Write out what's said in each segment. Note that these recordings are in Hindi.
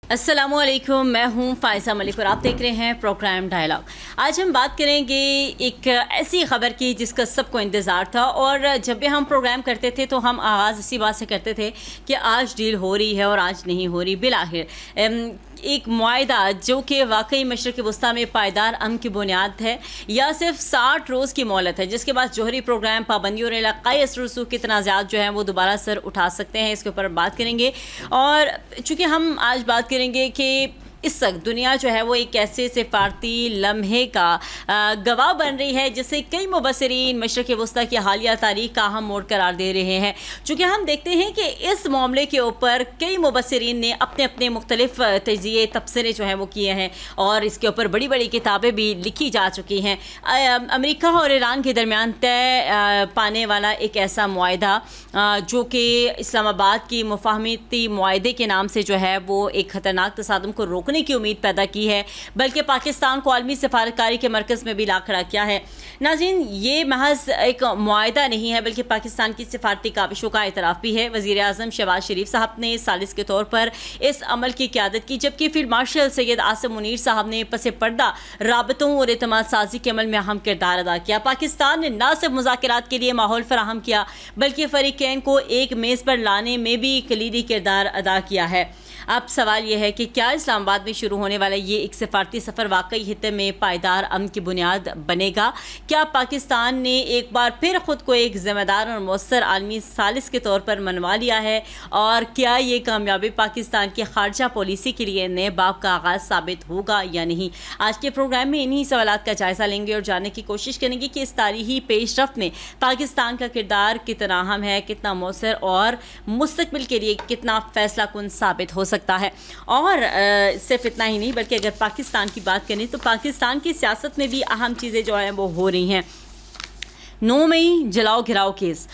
अस्सलामुअलैकुम, मैं हूं फ़ाइज़ा मलिक और आप देख रहे हैं प्रोग्राम डायलॉग। आज हम बात करेंगे एक ऐसी ख़बर की जिसका सबको इंतज़ार था, और जब भी हम प्रोग्राम करते थे तो हम आगाज़ इसी बात से करते थे कि आज डील हो रही है और आज नहीं हो रही। बिलाखिर एक मुआहदा जो कि वाकई मशरक़ वस्ती में पायदार अमन की बुनियाद है, या सिर्फ 60 रोज़ की मोहलत है जिसके बाद जौहरी प्रोग्राम, पाबंदियों और इलाक़ाई असर रसूख के तनाज़ात जो हैं वो दोबारा सर उठा सकते हैं। इसके ऊपर बात करेंगे। और चूँकि हम आज बात करेंगे कि इस वक्त दुनिया जो है वो एक ऐसे सिफारती लम्हे का गवाह बन रही है जिसे कई मुबसरीन मशरक़ वस्ती की हालिया तारीख का अहम मोड़ करार दे रहे हैं। चूँकि हम देखते हैं कि इस मामले के ऊपर कई मुबसरीन ने अपने अपने मुख्तलिफ तजिए तबसरे जो हैं वो किए हैं, और इसके ऊपर बड़ी बड़ी किताबें भी लिखी जा चुकी हैं। अमेरिका और ईरान के दरमियान तय पाने वाला एक ऐसा मुआहदा जो कि इस्लामाबाद की मुफाहमती मुआहदे के नाम से जो है वो एक ख़तरनाक तसादुम को रोकने की उम्मीद पैदा की है, बल्कि पाकिस्तान को आलमी सफारतकारी के मरकज़ में भी ला खड़ा किया है। नाज़रीन, ये महज एक मुआहदा नहीं है बल्कि पाकिस्तान की सिफारती काविशों का एतराफ़ भी है। वज़ीर आज़म शहबाज शरीफ साहब ने सालिस के तौर पर इस अमल की क़यादत की, जबकि फील्ड मार्शल सैयद आसिम मुनीर साहब ने पसे पर्दा राबतों और एतमाद साजी के अमल में अहम किरदार अदा किया। पाकिस्तान ने न सिर्फ मुज़ाकरात के लिए माहौल फराहम किया बल्कि फ़रीक़ैन को एक मेज़ पर लाने में भी कलीदी किरदार अदा किया है। अब सवाल यह है कि क्या इस्लामाबाद में शुरू होने वाला ये एक सफारती सफ़र वाकई हित में पायदार अमन की बुनियाद बनेगा? क्या पाकिस्तान ने एक बार फिर ख़ुद को एक ज़िम्मेदार और मौसर आलमी सालिस के तौर पर मनवा लिया है? और क्या ये कामयाबी पाकिस्तान की खारजा पॉलिसी के लिए नए बाब का आगाज़ साबित होगा या नहीं? आज के प्रोग्राम में इन्हीं सवालात का जायज़ा लेंगे और जानने की कोशिश करेंगे कि इस तारीख़ी पेशरफ्त में पाकिस्तान का किरदार कितना अहम है, कितना मौसर और मुस्तक़बिल के लिए कितना फ़ैसला कुन साबित हो सकता है। और सिर्फ इतना ही नहीं, बल्कि अगर पाकिस्तान की बात करें तो पाकिस्तान की सियासत में भी अहम चीज़ें जो हैं वो हो रही हैं। 9 मई जलाओ घिराओ केस,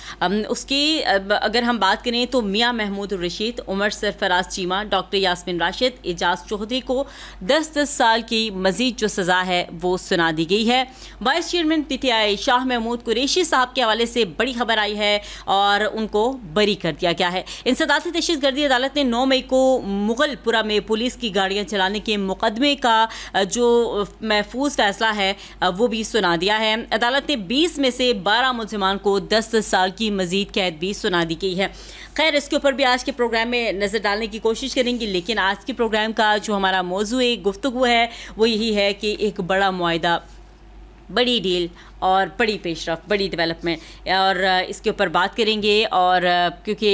उसकी अगर हम बात करें तो मियाँ महमूद रशीद, उमर सरफराज चीमा, डॉक्टर यास्मीन राशिद, एजाज चौधरी को 10-10 साल की मजीद जो सज़ा है वो सुना दी गई है। Vice chairman PTI Shah Mahmood Qureshi साहब के हवाले से बड़ी खबर आई है और उनको बरी कर दिया गया है। इंसदाद दहशतगर्दी अदालत ने 9 मई को मुगलपुरा में पुलिस की गाड़ियाँ चलाने के मुकदमे का जो महफूज फैसला है वो भी सुना दिया है। अदालत ने 20 में से 12 मुलजिमान को 10 साल की मजीद कैद भी सुना दी गई है। खैर, इसके ऊपर भी आज के प्रोग्राम में नज़र डालने की कोशिश करेंगे, लेकिन आज के प्रोग्राम का जो हमारा मौजू गुफ्तगू है वो यही है कि एक बड़ा मुआहदा, बड़ी डील और बड़ी पेशरफ, बड़ी डेवलपमेंट, और इसके ऊपर बात करेंगे। और क्योंकि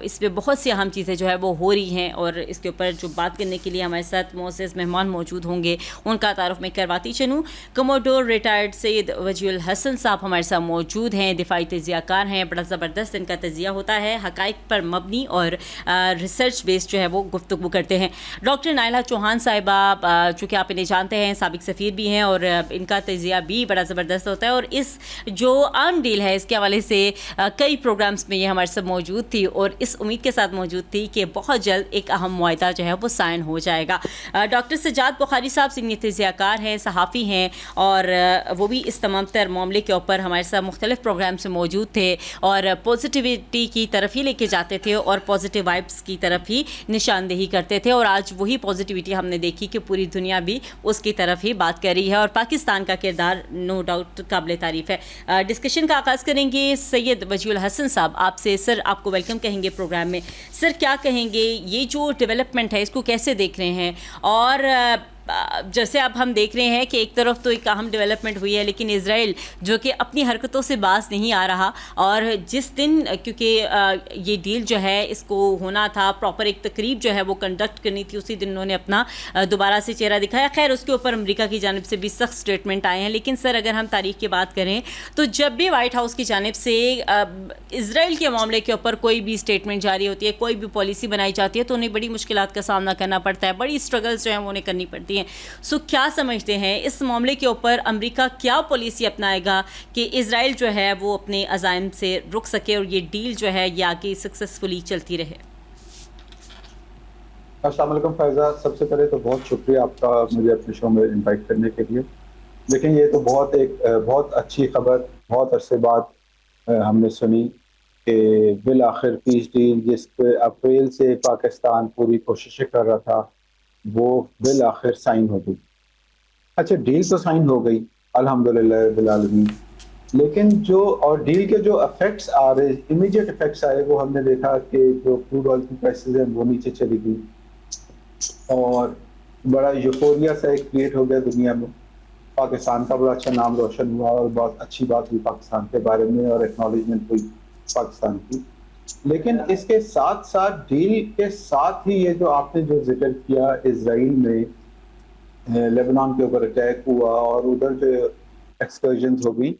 इसमें बहुत सी अहम चीज़ें जो है वो हो रही हैं, और इसके ऊपर जो बात करने के लिए हमारे साथ मोअज़्ज़ज़ मेहमान मौजूद होंगे उनका तारुफ मैं करवाती चलूँ। कमोडोर रिटायर्ड सैयद वजीउल हसन साहब हमारे साथ मौजूद हैं, दिफाई तजियाकार हैं। बड़ा ज़बरदस्त इनका तजिया होता है, हक़ाइक़ पर मबनी और रिसर्च बेस्ड जो है वो गुफ्तगू करते हैं। डॉक्टर नाइला चौहान साहिबा, चूँकि आप इन्हें जानते हैं, साबिक़ सफ़ीर भी हैं, और इनका तजिया भी बड़ा ज़बरदस्त होता है। और इस जो आम डील है इसके हवाले से कई प्रोग्राम्स में ये हमारे साथ मौजूद थी, और इस उम्मीद के साथ मौजूद थी कि बहुत जल्द एक अहम मुआहदा जो है वो साइन हो जाएगा। डॉक्टर सज्जाद बुखारी साहब सीनियर तजियाकार हैं, सहाफ़ी हैं, और वो भी इस तमाम तर मामले के ऊपर हमारे साथ मुख्तलिफ प्रोग्राम से मौजूद थे और पॉजिटिविटी की तरफ ही लेके जाते थे और पॉजिटिव वाइब्स की तरफ ही निशानदेही करते थे। और आज वही पॉजिटिविटी हमने देखी कि पूरी दुनिया भी उसकी तरफ ही बात कर रही है, और पाकिस्तान का किरदार नो डाउट काबिल तारीफ़ है। डिस्कशन का आगाज़ करेंगे सैयद वजीउल हसन साहब आपसे। सर, आपको वेलकम कहेंगे प्रोग्राम में। सर, क्या कहेंगे, ये जो डेवलपमेंट है इसको कैसे देख रहे हैं? और जैसे अब हम देख रहे हैं कि एक तरफ तो एक अहम डेवलपमेंट हुई है, लेकिन इज़राइल जो कि अपनी हरकतों से बाज नहीं आ रहा, और जिस दिन क्योंकि ये डील जो है इसको होना था, प्रॉपर एक तकरीब जो है वो कंडक्ट करनी थी, उसी दिन उन्होंने अपना दोबारा से चेहरा दिखाया। खैर, उसके ऊपर अमेरिका की जानिब से भी सख्त स्टेटमेंट आए हैं। लेकिन सर, अगर हम तारीख की बात करें तो जब भी वाइट हाउस की जानिब से इज़राइल के मामले के ऊपर कोई भी स्टेटमेंट जारी होती है, कोई भी पॉलिसी बनाई जाती है, तो उन्हें बड़ी मुश्किलात का सामना करना पड़ता है, बड़ी स्ट्रगल्स जो हैं वो उन्हें करनी पड़ती हैं। सो क्या समझते हैं इस मामले के ऊपर अमेरिका क्या पॉलिसी अपनाएगा कि इजराइल जो है वो अपने अज़ाइम से रुक सके और ये डील जो है ये आगे सक्सेसफुली चलती रहे? अस्सलाम वालेकुम फ़ायज़ा, सबसे पहले तो बहुत शुक्रिया आपका मुझे अपने शो में इनवाइट करने के लिए। लेकिन ये तो बहुत अच्छी खबर बहुत अरसे बाद हमने सुनी कि बिल आखिर पीस डील जिस पे अप्रैल से पाकिस्तान पूरी कोशिशें कर रहा था वो बिल आखिर साइन हो गई। अच्छा, डील तो साइन हो गई, अल्हम्दुलिल्लाह रब्बिल आलमीन। लेकिन जो और डील के जो इफेक्ट्स आ रहे, इमीडिएट इफेक्ट्स आए, वो हमने देखा कि जो क्रूड ऑयल की प्राइसेस हैं वो नीचे चली गई और बड़ा यूफोरिया सा एक क्रिएट हो गया दुनिया में। पाकिस्तान का बड़ा अच्छा नाम रोशन हुआ और बहुत अच्छी बात हुई पाकिस्तान के बारे में और एक्नॉलेजमेंट हुई पाकिस्तान की। लेकिन इसके साथ साथ डील के साथ ही ये जो आपने जो जिक्र किया, इसराइल में लेबनान के ऊपर अटैक हुआ और उधर जो एक्सकर्जन हो गई,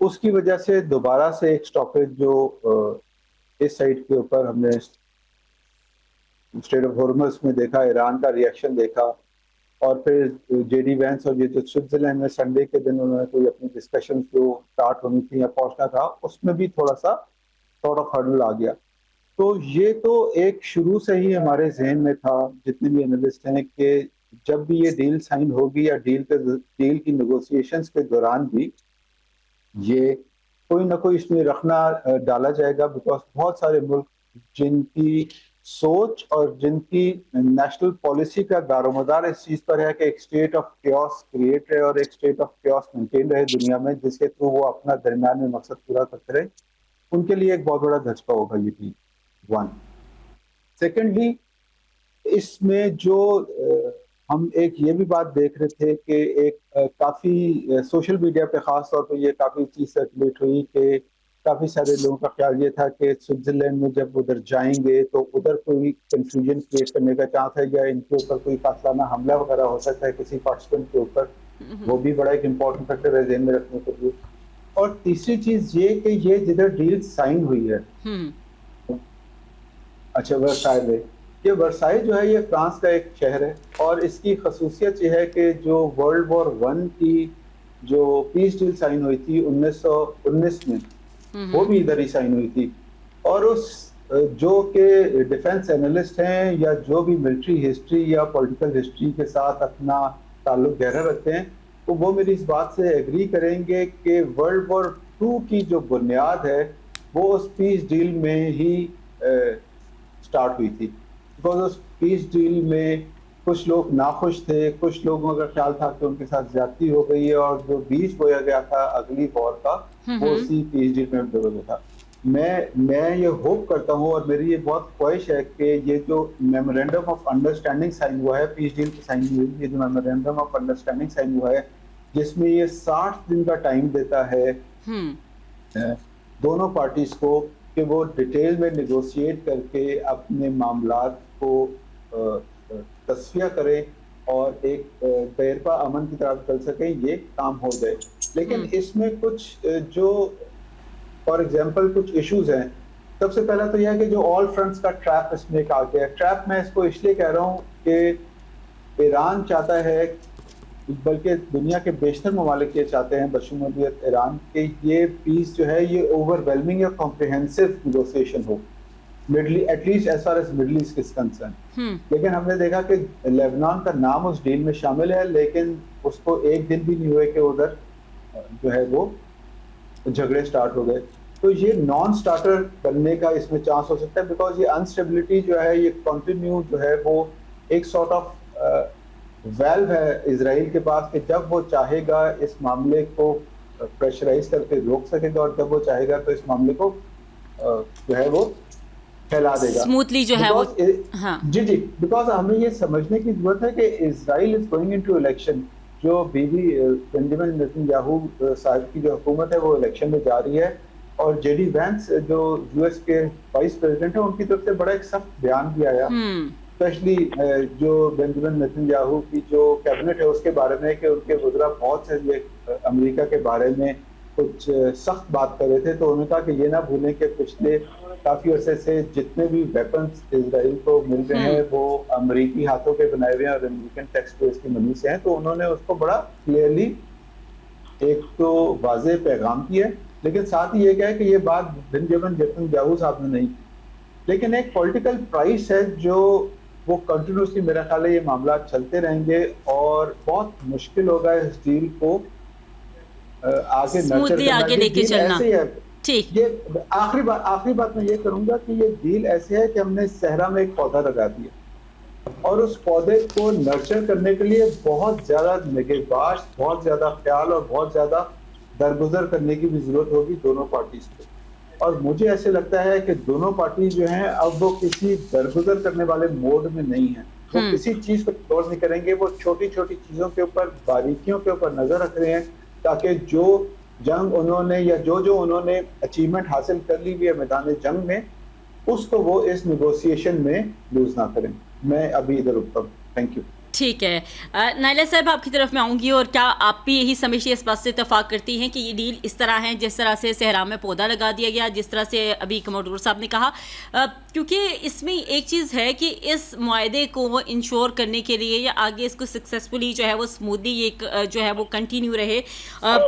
उसकी वजह से दोबारा से एक स्टॉपेज जो इस साइड के ऊपर हमने स्ट्रेट ऑफ हॉर्मज में देखा, ईरान का रिएक्शन देखा। और फिर जेडी वैंस और ये जो स्विट्जरलैंड में संडे के दिन उन्होंने कोई अपनी डिस्कशन जो स्टार्ट होनी थी या पहुंचना था, उसमें भी थोड़ा सा सॉर्ट ऑफ हर्डल आ गया। तो ये तो एक शुरू से ही हमारे जहन में था, जितने भी एनालिस्ट हैं, कि जब भी ये डील साइन होगी या डील की नेगोशिएशंस के दौरान भी ये कोई ना कोई इसमें रखना डाला जाएगा, बिकॉज बहुत सारे मुल्क जिनकी सोच और जिनकी नेशनल पॉलिसी का दारोमदार इस चीज पर है कि एक स्टेट ऑफ chaos क्रिएट रहे और एक स्टेट ऑफ chaos मेंटेन रहे दुनिया में, जिसके थ्रू वो अपना दरमियान में मकसद पूरा करते रहे, उनके लिए एक बहुत बड़ा धचका होगा ये डील। वन, सेकेंडली, इसमें जो हम एक ये भी बात देख रहे थे कि एक काफ़ी सोशल मीडिया पे ख़ास तौर पे ये काफ़ी चीज़ सर्कुलेट हुई कि काफ़ी सारे लोगों का ख्याल ये था कि स्विट्ज़रलैंड में जब उधर जाएंगे तो उधर कोई कंफ्यूजन क्रिएट करने का चांस है या इनके ऊपर कोई कातलाना हमला वगैरह हो सकता है किसी पार्टिसिपेंट के ऊपर। वो भी बड़ा एक इम्पोर्टेंट फैक्टर है ध्यान में रखने के लिए। और तीसरी चीज़ ये कि ये जिधर डील साइन हुई है, अच्छा वर्साई में, ये वर्साई जो है ये फ्रांस का एक शहर है और इसकी खसूसियत ये है कि जो वर्ल्ड वॉर वन की जो पीस डील साइन हुई थी 1919 में, वो भी इधर ही साइन हुई थी। और उस जो के डिफेंस एनालिस्ट हैं या जो भी मिलिट्री हिस्ट्री या पॉलिटिकल हिस्ट्री के साथ अपना ताल्लुक गहरा रखते हैं, तो वो मेरी इस बात से एग्री करेंगे कि वर्ल्ड वॉर टू की जो बुनियाद है वो उस पीस डील में ही स्टार्ट हुई थी। बिकॉज उस पीस डील में कुछ लोग नाखुश थे, कुछ लोगों का ख्याल था कि उनके साथ ज्यादती हो गई है और जो बीज बोया गया था अगली वॉर का वो उसी पीस डील में डूबा था। मैं ये होप करता हूँ और मेरी ये बहुत ख्वाहिश है कि ये जो मेमोरेंडम ऑफ अंडरस्टैंडिंग साइन हुआ है, पीस डील की साइन हुई, ये जो मेमोरेंडम ऑफ अंडरस्टैंडिंग साइन हुआ है जिसमें ये 60 दिन का टाइम देता है दोनों पार्टीज को कि वो डिटेल में नेगोशिएट करके अपने मामलात को तस्फिया करें और एक बेरपा अमन की तरफ चल सकें, ये काम हो जाए। लेकिन इसमें कुछ जो फॉर एग्जांपल कुछ इश्यूज हैं। सबसे पहला तो यह है कि जो ऑल फ्रंट्स का ट्रैप इसमें एक आ गया। ट्रैप मैं इसको इसलिए कह रहा हूँ कि ईरान चाहता है, बल्कि दुनिया के बेशतर ममालिक ये चाहते हैं बशमूलियत ईरान के ये पीस जो है ये ओवरवेलमिंग या कॉम्प्रिहेंसिव नेगोशिएशन हो, at least as far as Middle East is concern. लेकिन हमने देखा कि लेबनान का नाम उस डील में शामिल है, लेकिन उसको एक दिन भी नहीं हुए कि उधर जो है वो झगड़े स्टार्ट हो गए। तो ये नॉन स्टार्टर बनने का इसमें चांस हो सकता है, बिकॉज ये अनस्टेबिलिटी जो है ये कंटिन्यू जो है वो एक सॉर्ट ऑफ वेल्व है इजराइल के पास कि जब वो चाहेगा इस मामले को प्रेशराइज करके रोक सकेगा और जब वो चाहेगा तो इस मामले को जो है वो फैला देगा स्मूथली जो है वो। हाँ जी, बिकॉज हमें ये समझने की जरूरत है कि Israel is going into election. जो बीवी बेंजामिन नेतन्याहू साहब की जो हुकूमत है वो इलेक्शन में जा रही है और जेडी वैंस जो यूएस के वाइस प्रेसिडेंट है उनकी तरफ से बड़ा एक सख्त बयान भी आया, स्पेशली जो बेंजामिन नेतन्याहू की जो कैबिनेट है उसके बारे में कि उनके वज़रा बहुत से अमेरिका के बारे में कुछ सख्त बात कर रहे थे। तो उन्होंने कहा कि ये ना भूलें कि पिछले काफी अरसे से जितने भी वेपन्स इजराइल को मिल रहे हैं वो अमेरिकी हाथों के बनाए हुए हैं और अमेरिकन टैक्स पेयर्स की मनी से हैं। तो उन्होंने उसको बड़ा क्लियरली एक तो वाज़ेह पैगाम किया, लेकिन साथ ही ये क्या है कि ये बात बेंजामिन नेतन्याहू साहब ने नहीं की। लेकिन एक पॉलिटिकल प्राइस है जो वो कंटिन्यूसली मेरा ख्याल है ये मामला चलते रहेंगे और बहुत मुश्किल होगा इस डील को आगे नर्चर आगे लेके चलना। ठीक, ये आखिरी बात मैं ये करूंगा कि ये डील ऐसे है कि हमने सहरा में एक पौधा लगा दिया और उस पौधे को नर्चर करने के लिए बहुत ज्यादा निगहबाश, बहुत ज्यादा ख्याल और बहुत ज्यादा दरगुजर करने की भी जरूरत होगी दोनों पार्टीज को। और मुझे ऐसे लगता है कि दोनों पार्टी जो हैं अब वो किसी दरगुजर करने वाले मोड में नहीं है। वो हम्म। किसी चीज को इग्नोर नहीं करेंगे, वो छोटी छोटी चीजों के ऊपर, बारीकियों के ऊपर नजर रख रहे हैं, ताकि जो जंग उन्होंने या जो उन्होंने अचीवमेंट हासिल कर ली हुई है मैदान जंग में, उसको वो इस नेगोशिएशन में लूज ना करें। मैं अभी इधर रुकता हूँ। Thank you. ठीक है। नाइला साहब, आपकी तरफ मैं आऊँगी, और क्या आप भी यही समझती इस बात से इतफाक़ करती हैं कि ये डील इस तरह है जिस तरह से सहरा में पौधा लगा दिया गया, जिस तरह से अभी कमोडोर साहब ने कहा, क्योंकि इसमें एक चीज़ है कि इस मुआहदे को इंश्योर करने के लिए या आगे इसको सक्सेसफुली जो है वो स्मूथली एक जो है वो कंटिन्यू रहे,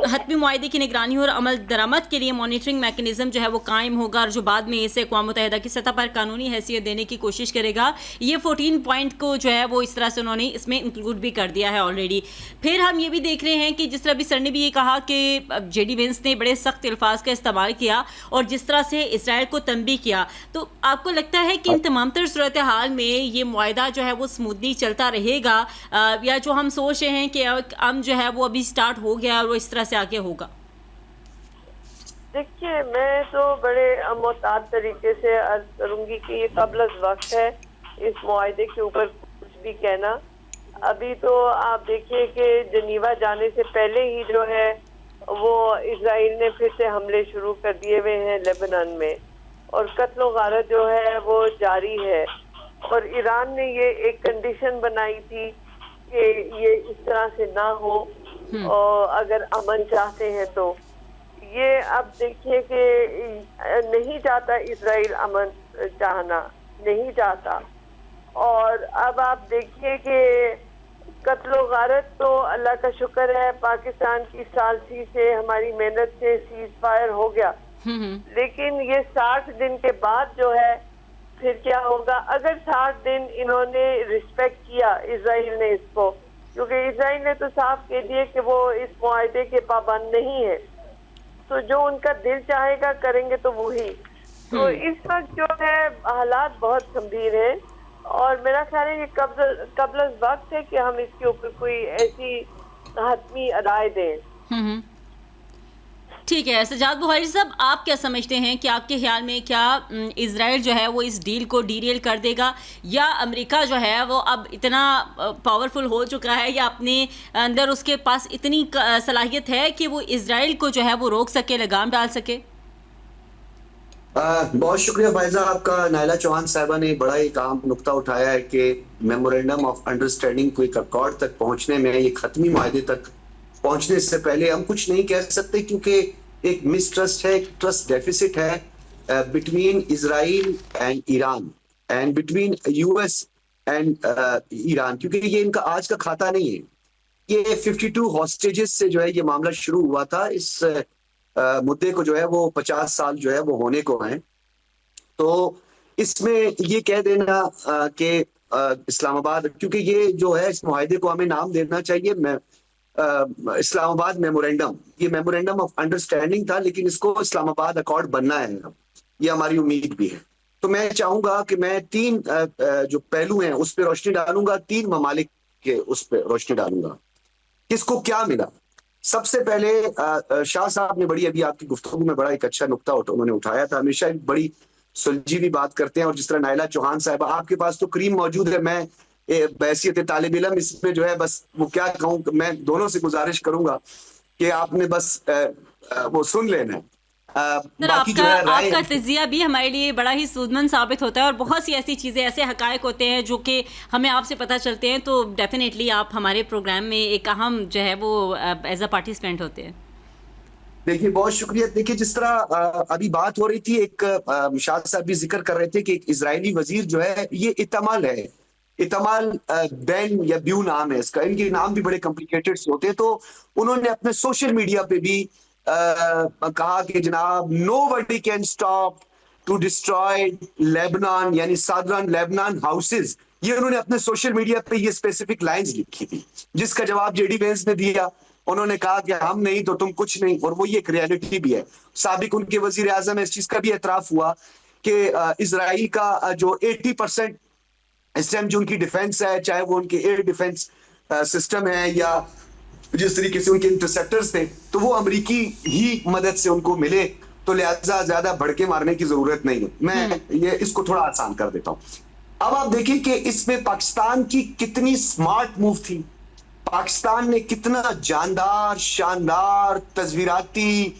हतमी मुआहदे की निगरानी और अमल दरामद के लिए मॉनिटरिंग मैकेनिज्म जो है वो कायम होगा, और जो बाद में इसे अक़वाम मुत्तहिदा की सतह पर कानूनी हैसियत देने की कोशिश करेगा। ये 14 पॉइंट को जो है वो इस तरह से उन्होंने इसमें इंक्लूड भी कर दिया है ऑलरेडी। फिर हम ये भी देख रहे हैं कि जिस तरह भी सर ने भी ये कहा कि जेडी वेंस ने बड़े सख्त अल्फाज का इस्तेमाल किया और जिस तरह से इसराइल को तंबी किया, तो आपको लगता है कि इन तमाम तर सूरत हाल में ये मुआहदा जो है वो स्मूथली चलता रहेगा, या जो हम सोच रहे हैं कि हम जो है वो अभी स्टार्ट हो गया और वो इस तरह से आगे होगा? देखिए, मैं तो बड़े मोहतात तरीके से अर्ज करूंगी कि ये कबल वक्त है इस मुआहदे के ऊपर कुछ भी कहना। अभी तो आप देखिए कि जनीवा जाने से पहले ही जो है वो इजराइल ने फिर से हमले शुरू कर दिए हुए हैं लेबनान में, और कत्ल गारत जो है वो जारी है। और ईरान ने ये एक कंडीशन बनाई थी कि ये इस तरह से ना हो, और अगर अमन चाहते हैं तो ये अब देखिए कि नहीं चाहता इजराइल अमन चाहना, नहीं चाहता। और अब आप देखिए कि कत्लो गारत तो अल्लाह का शुक्र है पाकिस्तान की सालसी से, हमारी मेहनत से सीज फायर हो गया, लेकिन ये 60 दिन के बाद जो है फिर क्या होगा? अगर 60 दिन इन्होंने रिस्पेक्ट किया इजराइल ने इसको, क्योंकि इजराइल ने तो साफ कह दिए कि वो इस मुआहदे के पाबंद नहीं है, तो जो उनका दिल चाहेगा करेंगे तो वही। तो इस वक्त जो है हालात बहुत गंभीर हैं, और मेरा ख्याल है कि कबल वक्त है कि हम इसके ऊपर कोई ऐसी हतमी राय दें। ठीक है। सजाद बुखारी साहब, आप क्या समझते हैं कि आपके ख्याल में क्या इजराइल जो है वो इस डील को डीरेल कर देगा, या अमेरिका जो है वो अब इतना पावरफुल हो चुका है या अपने अंदर उसके पास इतनी सलाहियत है कि वो इजराइल को जो है वो रोक सके, लगाम डाल सके? बहुत शुक्रिया फायजा आपका। नायला चौहान साहिबा ने बड़ा एक अहम नुक्ता उठाया है कि मेमोरेंडम ऑफ अंडरस्टैंडिंग को एक अकॉर्ड तक पहुंचने में, ये खत्मी मुआहदे तक पहुंचने से पहले हम कुछ नहीं कह सकते, क्योंकि एक मिसट्रस्ट है, एक ट्रस्ट डेफिसिट है between Israel and Iran and between US and Iran, क्योंकि ये इनका आज का खाता नहीं है। ये 52 हॉस्टेजेस से जो है ये मामला शुरू हुआ था। इस मुद्दे को जो है वो 50 साल जो है वो होने को हैं। तो इसमें ये कह देना कि इस्लामाबाद, क्योंकि ये जो है इस मुआहदे को हमें नाम देना चाहिए इस्लामाबाद मेमोरेंडम, ये मेमोरेंडम ऑफ अंडरस्टैंडिंग था, लेकिन इसको इस्लामाबाद अकॉर्ड बनना है, ये हमारी उम्मीद भी है। तो मैं चाहूंगा कि मैं 3 जो पहलू हैं उस पर रोशनी डालूंगा, 3 ममालिक के उस पर रोशनी डालूंगा। किसको क्या मिला? सबसे पहले शाह साहब ने बड़ी अभी आपकी गुफ्तगू में बड़ा एक अच्छा नुक्ता उन्होंने उठाया था। हमेशा एक बड़ी सुलझी हुई बात करते हैं, और जिस तरह नायला चौहान साहब, आपके पास तो क्रीम मौजूद है, मैं बहसियत तालिब इल्म इसमें जो है बस वो क्या कहूँ, मैं दोनों से गुजारिश करूंगा कि आपने बस वो सुन लेना है। बाकी जो है आपका तजिया भी हमारे लिए बड़ा ही सूदमंद साबित होता है, और बहुत सी ऐसी चीज़ें, ऐसे हकायक होते हैं जो कि हमें आपसे पता चलते हैं, तो डेफिनेटली आप हमारे प्रोग्राम में एक अहम जो है वो एज अ पार्टिसिपेंट होते हैं। देखिए, बहुत शुक्रिया। देखिए, जिस तरह अभी बात हो रही थी, एक शाह साहब भी जिक्र कर रहे थे कि एक इजरायली वजीर जो है, ये इतमाल है, इतमाल बैन या ब्यू नाम है इसका, इनके नाम भी बड़े कॉम्प्लिकेटेड होते हैं। तो उन्होंने अपने सोशल मीडिया पे भी कहा कि जनाब, nobody can stop to destroy Lebanon, यानी सादरन लेबनान हाउसेज, ये उन्होंने अपने सोशल मीडिया पे ये स्पेसिफिक लाइंस लिखी थी, जिसका जवाब जेडी वेंस ने दिया। उन्होंने कहा कि हम नहीं तो तुम कुछ नहीं, और वो ये एक रियलिटी भी है। साबिक उनके वजीर आजम इस चीज का भी एतराफ हुआ कि इजराइल का जो 80% इस टाइम जो उनकी डिफेंस है, चाहे वो उनके एयर डिफेंस सिस्टम है या जिस तरीके से उनके इंटरसेप्टर्स थे, तो वो अमेरिकी ही मदद से उनको मिले, तो लिहाजा ज्यादा भड़के मारने की जरूरत नहीं है। मैं ये इसको थोड़ा आसान कर देता हूं। अब आप देखिए कि इसमें पाकिस्तान की कितनी स्मार्ट मूव थी, पाकिस्तान ने कितना जानदार, शानदार, तस्वीराती,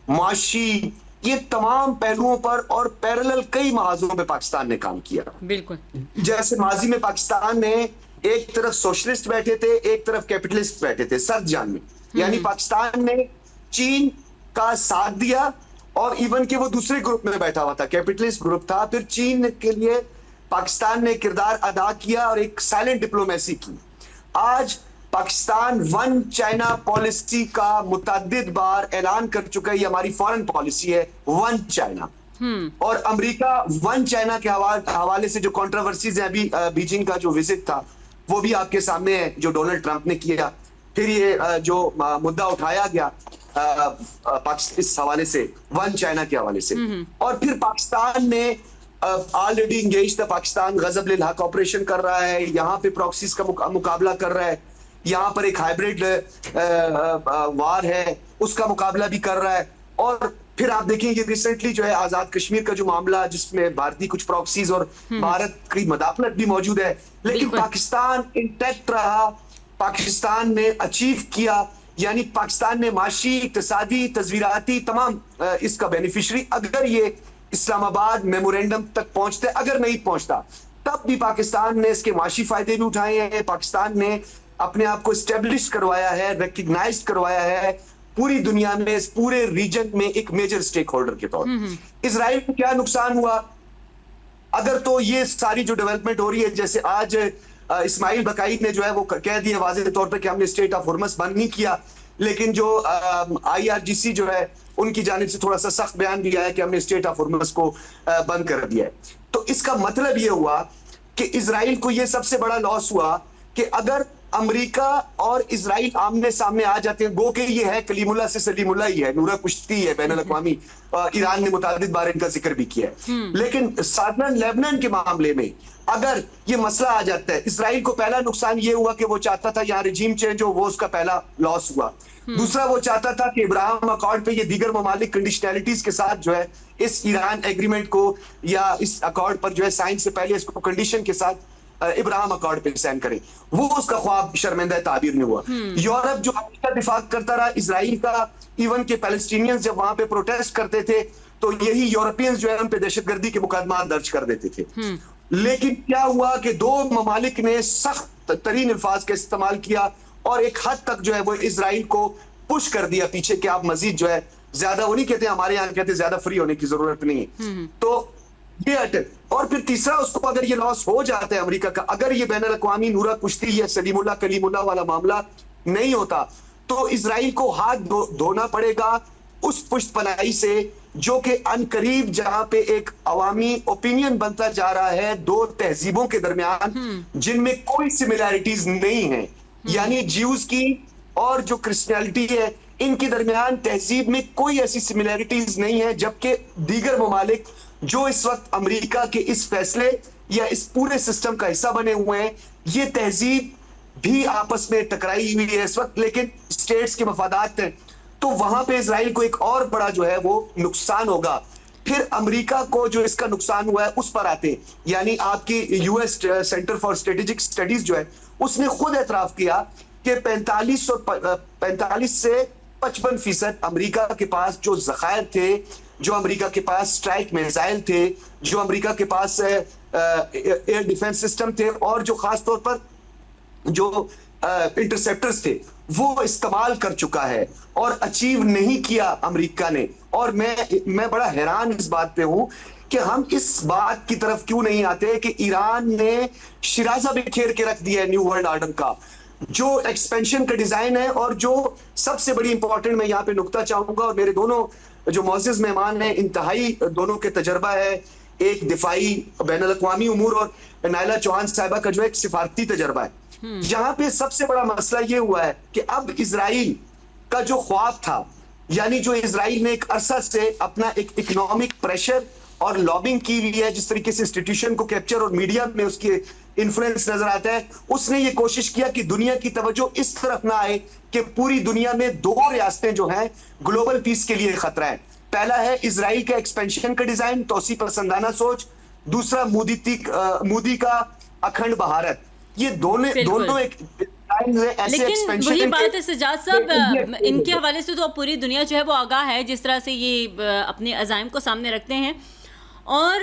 माशी, ये तमाम पहलुओं पर और पैरेलल कई महाजों पे पाकिस्तान ने काम किया। बिल्कुल। जैसे माजी में पाकिस्तान ने एक तरफ सोशलिस्ट बैठे थे, एक तरफ कैपिटलिस्ट बैठे थे सर्द जान में, यानी पाकिस्तान ने चीन का साथ दिया और इवन के वो दूसरे ग्रुप में बैठा हुआ था, कैपिटलिस्ट ग्रुप था, फिर चीन के लिए पाकिस्तान ने किरदार अदा किया और एक साइलेंट डिप्लोमेसी की। आज पाकिस्तान वन चाइना पॉलिसी का मुतअद्दिद बार ऐलान कर चुका है, ये हमारी फॉरेन पॉलिसी है, वन चाइना। और अमेरिका वन चाइना के हवाले से जो कंट्रोवर्सीज है, अभी बीजिंग का जो विजिट था वो भी आपके सामने है जो डोनाल्ड ट्रंप ने किया, फिर ये जो मुद्दा उठाया गया इस हवाले से, वन चाइना के हवाले से, और फिर पाकिस्तान ने ऑलरेडी इंगेज था, पाकिस्तान गजब लिल हक ऑपरेशन कर रहा है, यहाँ पे प्रॉक्सीज का मुकाबला कर रहा है, यहाँ पर एक हाइब्रिड वार है उसका मुकाबला भी कर रहा है। और फिर आप देखेंगे रिसेंटली जो है आजाद कश्मीर का जो मामला, जिसमें भारतीय कुछ प्रॉक्सीज और भारत की मदाखलत भी मौजूद है, लेकिन पाकिस्तान इंटैक्ट रहा, पाकिस्तान ने अचीव किया, यानी पाकिस्तान ने माशी, इक्तिसादी, तस्वीराती तमाम इसका बेनिफिशियरी, अगर ये इस्लामाबाद मेमोरेंडम तक पहुंचते, अगर नहीं पहुंचता तब भी पाकिस्तान ने इसके माशी फायदे भी उठाए हैं, पाकिस्तान ने अपने आप को स्टेब्लिश करवाया है, रिकग्नाइज करवाया है पूरी दुनिया में, इस पूरे रीजन में एक मेजर स्टेक होल्डर के तौर पर। इजराइल को क्या नुकसान हुआ अगर तो ये सारी जो डेवलपमेंट हो रही है, जैसे आज इस्माइल बकाई ने जो है वो कह दिया वाज़ेह तौर पर कि हमने स्टेट ऑफ हॉर्मस बंद नहीं किया, लेकिन जो IRGC जो है उनकी जानिब से थोड़ा सा सख्त बयान भी आया कि हमने स्टेट ऑफ हॉर्मस को बंद कर दिया है। तो इसका मतलब ये हुआ कि इजराइल को ये सबसे बड़ा लॉस हुआ कि अगर अमेरिका और इजराइल आमने सामने आ जाते हैं, गो के ये है कलीमुल्लाह से सलीमुल्लाह ही है, नूरा कुश्ती है बैनुल अक़वामी, ईरान ने मुतादिद बार इनका जिक्र भी किया है। लेकिन सादरन लेबनान के मामले में अगर ये मसला आ जाता है, इजराइल को पहला नुकसान ये हुआ कि वो चाहता था यहाँ रिजीम चेंज हो, वो उसका पहला लॉस हुआ। दूसरा, वो चाहता था कि इब्राहिम अकॉर्ड पे ये दीगर ममालिक कंडीशनैलिटीज के साथ जो है इस ईरान एग्रीमेंट को या इस अकॉर्ड पर जो है साइन से पहले इसको कंडीशन के साथ इब्राहिम अकॉर्ड पे साइन करे, वो उसका ख्वाब शर्मिंदा ताबीर नहीं हुआ। यूरोप जो हमेशा दिफा करता रहा इजराइल का, इवन के पैलेस्टीनियंस जब वहां पे प्रोटेस्ट करते थे तो यही यूरोपियंस जो है उन पे दहशतगर्दी के मुकदमा दर्ज कर देते थे। लेकिन क्या हुआ कि दो ममालिक ने सख्त तरीन अल्फाज का इस्तेमाल किया और एक हद तक जो है वो इजराइल को पुश कर दिया पीछे कि आप मजीद जो है ज्यादा, वो नहीं कहते, हमारे यहाँ कहते ज्यादा फ्री होने की जरूरत नहीं है। तो ये अटक, और फिर तीसरा, उसको अगर ये लॉस हो जाता है अमेरिका का, अगर ये बैनुल अक़वामी नूरा कुश्ती या सलीमुल्लाह कलीमुल्लाह वाला मामला नहीं होता, तो इजराइल को हाथ धोना पड़ेगा उस पुष्टपनाही से जो कि अनकरीब जहां पे एक अवामी ओपिनियन बनता जा रहा है दो तहजीबों के दरमियान जिनमें कोई सिमिलैरिटीज नहीं है, यानी ज्यूज की और जो क्रिश्चियनिटी है इनके दरमियान तहजीब में कोई ऐसी सिमिलैरिटीज नहीं है, जबकि दीगर ममालिक जो इस वक्त अमेरिका के इस फैसले या इस पूरे सिस्टम का हिस्सा बने हुए हैं, ये तहजीब भी आपस में टकराई हुई है इस वक्त, लेकिन स्टेट्स के मफादात हैं, तो वहां पे इजराइल को एक और बड़ा जो है वो नुकसान होगा। फिर अमेरिका को जो इसका नुकसान हुआ है उस पर आते हैं, यानी आपकी US centre for strategic studies जो है उसने खुद एतराफ किया कि 45 से 55% अमेरिका के पास जो जखायर थे, जो अमेरिका के पास स्ट्राइक मिसाइल थे, जो अमेरिका के पास एयर डिफेंस सिस्टम थे और जो खास तौर पर जो इंटरसेप्टर्स थे, वो इस्तेमाल कर चुका है और अचीव नहीं किया अमेरिका ने। और मैं बड़ा हैरान इस बात पे हूं कि हम इस बात की तरफ क्यों नहीं आते कि ईरान ने शिराजा बिखेर के रख दिया है न्यू वर्ल्ड ऑर्डर का, जो एक्सपेंशन का डिजाइन है। और जो सबसे बड़ी इंपॉर्टेंट मैं यहाँ पे नुकता चाहूंगा, और मेरे दोनों जो मौजूद मेहमान हैं इंतहाई दोनों के तजर्बा है, एक दिफाई बैनुल अक़वामी उमूर और नायला चौहान साहिबा का जो एक सिफारती तजर्बा है। यहाँ पे सबसे बड़ा मसला ये हुआ है कि अब इजराइल का जो ख्वाब था, यानी जो इजराइल ने एक अरसा से अपना एक इकोनॉमिक प्रेशर और लॉबिंग की हुई है, जिस तरीके से इंस्टीट्यूशन को कैप्चर और मीडिया में उसकी इन्फ्लुएंस नजर आता है। उसने ये कोशिश किया कि दुनिया की तवज्जो इस तरफ ना आए कि पूरी दुनिया में दो रियासतें जो हैं ग्लोबल पीस के लिए खतरा है। पहला है इजराइल के एक्सपेंशन का डिजाइन, तोसी पसंदाना सोच, दूसरा मोदी का अखंड भारत। ये दोनों एक ऐसे लेकिन expansion वही के- बात है सजाद साहब, इनके हवाले से तो पूरी दुनिया जो है वो आगाह है जिस तरह से ये अपने अज़ाइम को सामने रखते हैं। और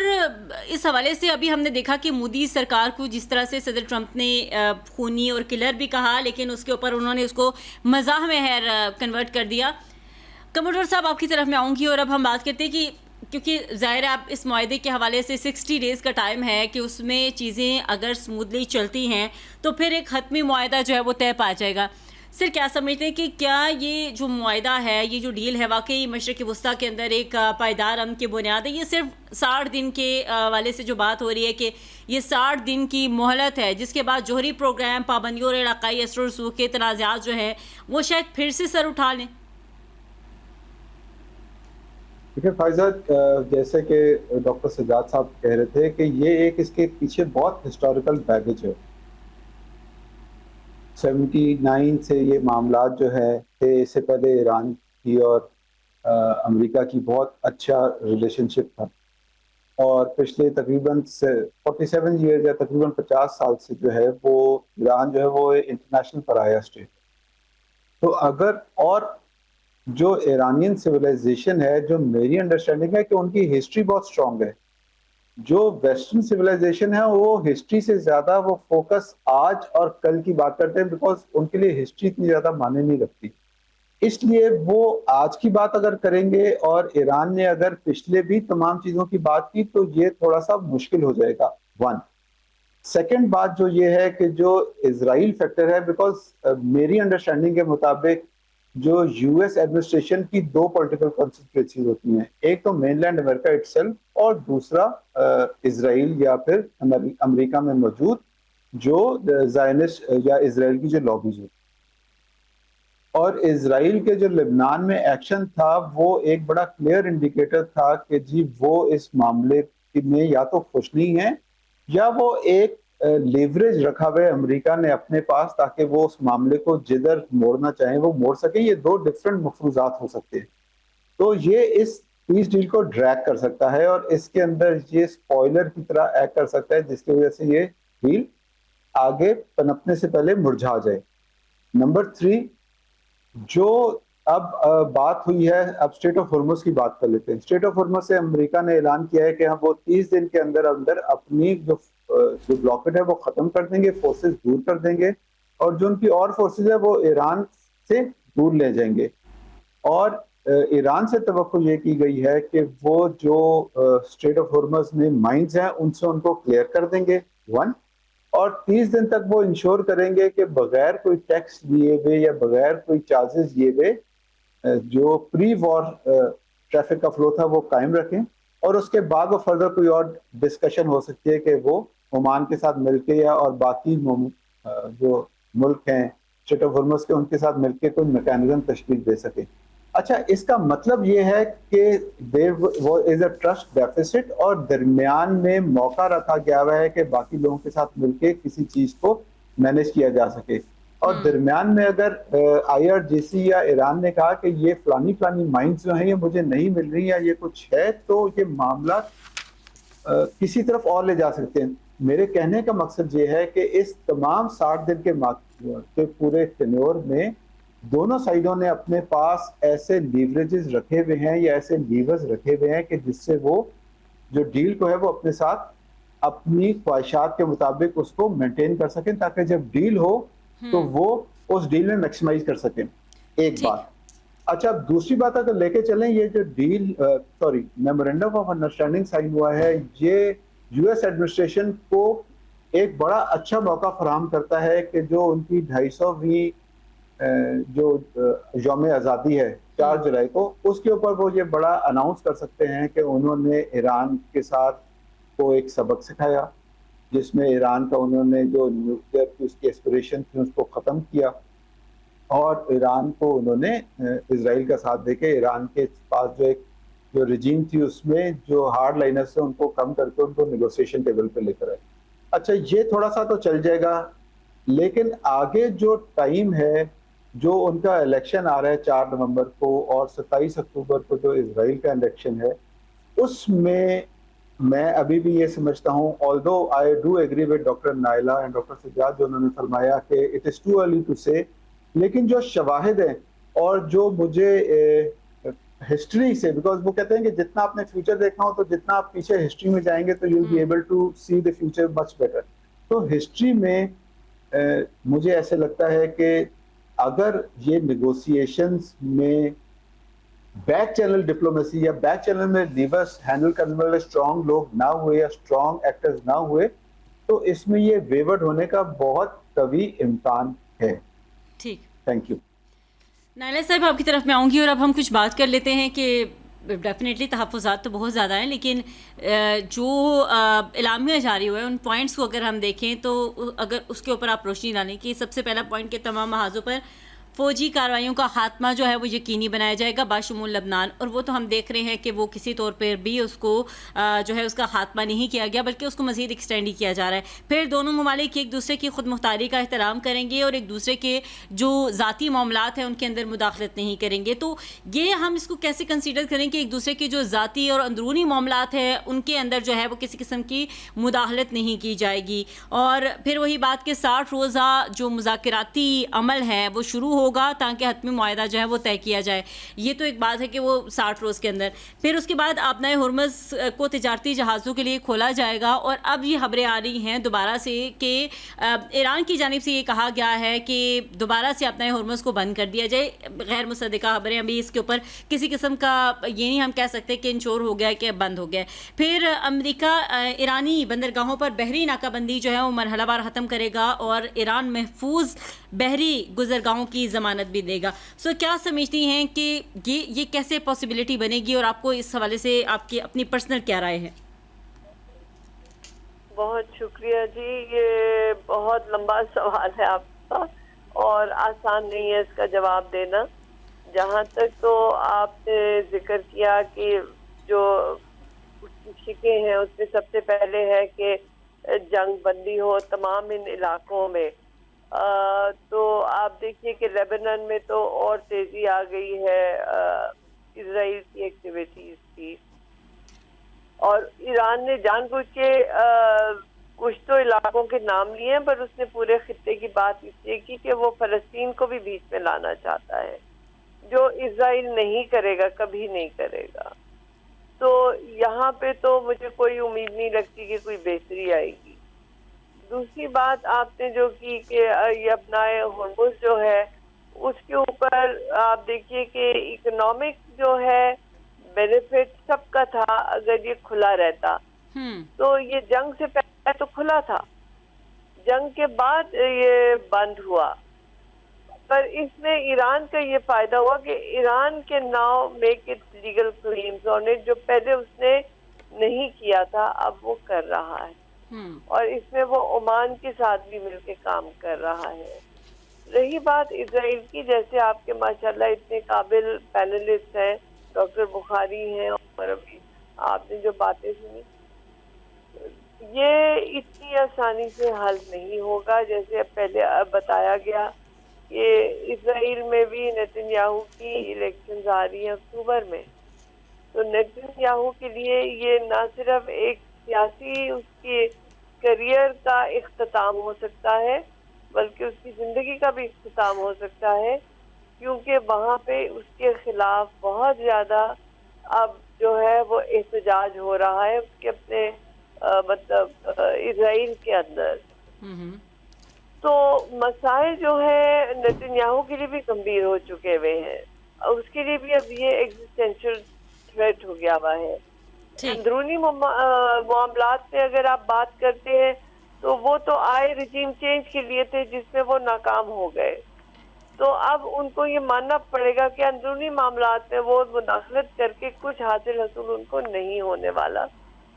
इस हवाले से अभी हमने देखा कि मोदी सरकार को जिस तरह से सदर ट्रंप ने खूनी और किलर भी कहा, लेकिन उसके ऊपर उन्होंने उसको मज़ाह में कन्वर्ट कर दिया। कमोडोर साहब, आपकी तरफ मैं आऊँगी और अब हम बात करते हैं कि क्योंकि ज़ाहिर है आप इस मुआहदे के हवाले से 60 डेज़ का टाइम है कि उसमें चीज़ें अगर स्मूथली चलती हैं तो फिर एक हतमी मुआहदा जो है वो तय पा जाएगा। सर, क्या समझते हैं कि क्या ये जो मुआहदा है, ये जो डील है, वाकई मशरक़ वस्ता के अंदर एक पायदार अमन की बुनियाद है? ये सिर्फ 60 दिन के वाले से जो बात हो रही है कि ये 60 दिन की मोहलत है जिसके बाद जोहरी प्रोग्राम, पाबंदियों और इलाकाई असर रसूख के तनाज़ात जो है वो शायद फिर से सर उठा लें। देखिए फायजा, जैसे कि डॉक्टर सजाद साहब कह रहे थे कि ये एक इसके पीछे बहुत हिस्टोरिकल बैगेज है। 79 से ये मामला जो है थे, इससे पहले ईरान की और अमेरिका की बहुत अच्छा रिलेशनशिप था और पिछले तकरीबन 47 ईयर या तकरीबन 50 साल से जो है वो ईरान जो है वो इंटरनेशनल पराया स्टेट। तो अगर और जो ईरानियन सिविलाइजेशन है, जो मेरी अंडरस्टैंडिंग है कि उनकी हिस्ट्री बहुत स्ट्रांग है। जो वेस्टर्न सिविलाइजेशन है वो हिस्ट्री से ज्यादा वो फोकस आज और कल की बात करते हैं, बिकॉज उनके लिए हिस्ट्री इतनी ज्यादा मायने नहीं रखती। इसलिए वो आज की बात अगर करेंगे और ईरान ने अगर पिछले भी तमाम चीजों की बात की तो ये थोड़ा सा मुश्किल हो जाएगा। वन सेकेंड बात जो ये है कि जो इजराइल फैक्टर है, बिकॉज मेरी अंडरस्टैंडिंग के मुताबिक जो यूएस एडमिनिस्ट्रेशन की दो पॉलिटिकल कॉन्स्टिट्यूएंसीज होती हैं, एक तो मेनलैंड अमेरिका इटसेल्फ और दूसरा इजराइल या फिर अमेरिका में मौजूद जो जायनिस्ट या इजराइल की जो लॉबीज होती। और इजराइल के जो लेबनान में एक्शन था वो एक बड़ा क्लियर इंडिकेटर था कि जी वो इस मामले में या तो खुश नहीं है या वो एक लेवरेज रखा हुआ है अमेरिका ने अपने पास, ताकि वो उस मामले को जिधर मोड़ना चाहे वो मोड़ सके। ये दो डिफरेंट मफरूजात हो सकते हैं। तो ये इस पीस डील को ड्रैग कर सकता है और इसके अंदर ये स्पॉइलर की तरह एक्ट कर सकता है, जिसकी वजह से ये डील आगे पनपने से पहले मुरझा जाए। नंबर 3, जो अब बात हुई है, अब स्ट्रेट ऑफ हॉर्मुज की बात कर लेते हैं। स्ट्रेट ऑफ हॉर्मुज से अमेरिका ने ऐलान किया है कि हम वो 30 दिन के अंदर अंदर अपनी जो ब्लॉकेट है वो खत्म कर देंगे, फोर्सेस दूर कर देंगे और जो उनकी और फोर्सेस है वो ईरान से दूर ले जाएंगे। और ईरान से तवक्को ये की गई है कि वो जो स्ट्रेट ऑफ हॉर्मुज में माइंस हैं उनसे उनको क्लियर कर देंगे। 1 और 30 दिन तक वो इंश्योर करेंगे कि बगैर कोई टैक्स लिए हुए या बगैर कोई चार्जेस लिए हुए जो प्री वॉर ट्रैफिक का फ्लो था वो कायम रखें। और उसके बाद वो फर्दर कोई और डिस्कशन हो सकती है कि वो ओमान के साथ मिलके या और बाकी जो मुल्क हैं स्ट्रेट ऑफ हॉर्मुज के, उनके साथ मिलके कोई मैकेनिज्म तशकील दे सके। अच्छा, इसका मतलब ये है कि there is a trust deficit और दरमियान में मौका रखा गया हुआ है कि बाकी लोगों के साथ मिलके किसी चीज को मैनेज किया जा सके। और दरमियान में अगर आईआरजीसी या ईरान ने कहा कि ये फलानी माइंस जो हैं ये मुझे नहीं मिल रही या ये कुछ है, तो ये मामला किसी तरफ और ले जा सकते हैं। मेरे कहने का मकसद ये है कि इस तमाम 60 दिन के पूरे टेन्योर में दोनों साइडों ने अपने पास ऐसे लीवरेजेस रखे हुए हैं या ऐसे लीवर्स रखे हुए हैं कि जिससे वो जो डील को है वो अपने साथ अपनी ख्वाहिशात के मुताबिक उसको मेंटेन कर सकें, ताकि जब डील हो तो वो उस डील में मैक्सिमाइज कर सकें। एक बात। अच्छा, दूसरी बात अगर लेके चलें, ये जो deal memorandum of understanding sign हुआ है, ये यूएस एडमिनिस्ट्रेशन को एक बड़ा अच्छा मौका फराहम करता है कि जो उनकी 250वीं जो यौम आज़ादी है 4 जुलाई को, उसके ऊपर वो ये बड़ा अनाउंस कर सकते हैं कि उन्होंने ईरान के साथ को एक सबक सिखाया, जिसमें ईरान का उन्होंने जो न्यूक्लियर की उसकी एस्पिरेशन थी उसको ख़त्म किया और ईरान को उन्होंने इजराइल का साथ देके ईरान के पास जो रिजीम थी उसमें जो हार्ड लाइनर्स थे उनको कम करके उनको नेगोशिएशन टेबल पे लेकर आए। अच्छा ये थोड़ा सा तो चल जाएगा, लेकिन आगे जो टाइम है, जो उनका इलेक्शन आ रहा है 4 नवंबर को और 27 अक्टूबर को जो इज़राइल का इलेक्शन है, उसमें मैं अभी भी ये समझता हूँ, although I do agree with doctor Naila and doctor Sajjad जो उन्होंने फरमाया कि it is too early to say, लेकिन जो शवाहिद हैं और जो मुझे हिस्ट्री से, बिकॉज वो कहते हैं कि जितना आपने फ्यूचर देखना हो तो जितना आप पीछे हिस्ट्री में जाएंगे तो you be able to see the future much better. तो हिस्ट्री में मुझे ऐसे लगता है कि अगर ये नेगोशिएशंस में बैक चैनल डिप्लोमेसी या बैक चैनल में लीवर्स हैंडल करने वाले स्ट्रॉन्ग लोग ना हुए या स्ट्रॉन्ग एक्टर्स ना हुए, तो इसमें ये वेवर्ड होने का बहुत कभी इम्कान है। ठीक, थैंक यू। नायला साहब आपकी तरफ मैं आऊँगी और अब हम कुछ बात कर लेते हैं कि डेफिनेटली तहफ़्फ़ुज़ात तो बहुत ज़्यादा हैं, लेकिन जो एलामिया जारी हुआ है उन पॉइंट्स को अगर हम देखें तो अगर उसके ऊपर आप रोशनी डालें कि सबसे पहला पॉइंट के तमाम महाज़ों पर फ़ौजी कार्रवाइयों का खात्मा जो है वो यकीनी बनाया जाएगा बाशमूल लबनान, और वो तो हम देख रहे हैं कि वो किसी तौर पर भी उसको जो है उसका खात्मा नहीं किया गया बल्कि उसको मज़ीद एक्सटेंड ही किया जा रहा है। फिर दोनों ममालिक एक दूसरे की खुद मुख्तारी का एहतराम करेंगे और एक दूसरे के जो ज़ाती मामलात हैं उनके अंदर मुदाखलत नहीं करेंगे। तो ये हम इसको कैसे कंसीडर करें कि एक दूसरे के जो ज़ाती और अंदरूनी मामलात हैं उनके अंदर जो है वो किसी किस्म की मुदाखलत नहीं की जाएगी। और फिर वही बात कि 60 रोज़ा जो मुज़ाकराती अमल है वो शुरू होगा ताकि हतमी मुआहदा जो है वो तय किया जाए। ये तो एक बात है कि वो 60 रोज़ के अंदर, फिर उसके बाद आपनाए हुर्मुज़ को तिजारती जहाज़ों के लिए खोला जाएगा। और अब ये खबरें आ रही हैं दोबारा से कि ईरान की जानिब से ये कहा गया है कि दोबारा से आपनाए हुर्मुज़ को बंद कर दिया जाए। गैर मुसद्दिक़ा खबरें, अभी इसके ऊपर किसी किस्म का ये नहीं हम कह सकते कि इंश्योर हो गया कि बंद हो गया। फिर अमेरिका ईरानी बंदरगाहों पर बहरी नाकाबंदी जो है वो मरहलावार ख़त्म करेगा और ईरान महफूज बहरी गुजरगाहों की ज़मानत भी देगा। सो क्या समझती हैं कि ये कैसे पॉसिबिलिटी बनेगी और आपको इस हवाले से आपकी अपनी पर्सनल क्या राय है? बहुत शुक्रिया जी, ये बहुत लंबा सवाल है आपका और आसान नहीं है इसका जवाब देना। जहाँ तक तो आपने जिक्र किया कि जो शिकें हैं उसमें सबसे पहले है कि जंग बंदी हो तमाम इन इलाकों में। तो आप देखिए कि लेबनान में तो और तेजी आ गई है इजराइल की एक्टिविटीज की, और ईरान ने जानबूझ के कुछ तो इलाकों के नाम लिए हैं पर उसने पूरे खित्ते की बात इसलिए की कि वो फलस्तीन को भी बीच में लाना चाहता है, जो इजराइल नहीं करेगा, कभी नहीं करेगा। तो यहाँ पे तो मुझे कोई उम्मीद नहीं लगती कि कोई बेहतरी आएगी। दूसरी बात आपने जो की कि ये अपनाए हुर्मुज़ जो है उसके ऊपर आप देखिए कि इकोनॉमिक जो है बेनिफिट सबका था अगर ये खुला रहता। तो ये जंग से पहले तो खुला था, जंग के बाद ये बंद हुआ, पर इसमें ईरान का ये फायदा हुआ कि ईरान के now make it legal claims on it, जो पहले उसने नहीं किया था अब वो कर रहा है। और इसमें वो ओमान के साथ भी मिलके काम कर रहा है। रही बात इजराइल की, जैसे आपके माशाल्लाह इतने काबिल पैनलिस्ट हैं, डॉक्टर बुखारी हैं, और अभी आपने जो बातें सुनी, ये इतनी आसानी से हल नहीं होगा। जैसे पहले बताया गया कि इजराइल में भी नेतन्याहू की इलेक्शंस आ रही हैं अक्टूबर में, तो नेतन्याहू के लिए ये ना सिर्फ एक सियासी उसकी करियर का इख्तिताम हो सकता है बल्कि उसकी ज़िंदगी का भी इख्तिताम हो सकता है, क्योंकि वहाँ पे उसके खिलाफ बहुत ज़्यादा अब जो है वो एहतजाज हो रहा है उसके अपने मतलब इजराइल के अंदर। तो मसाइल जो है नेतन्याहू के लिए भी गंभीर हो चुके हुए हैं, उसके लिए भी अब ये एग्जिस्टेंशियल थ्रेट हो गया हुआ है। अंदरूनी मामलात में अगर आप बात करते हैं तो वो तो आए रिजीम चेंज के लिए थे जिसमें वो नाकाम हो गए, तो अब उनको ये मानना पड़ेगा कि अंदरूनी मामलात में वो मुदाखलत करके कुछ हासिल हसूल उनको नहीं होने वाला,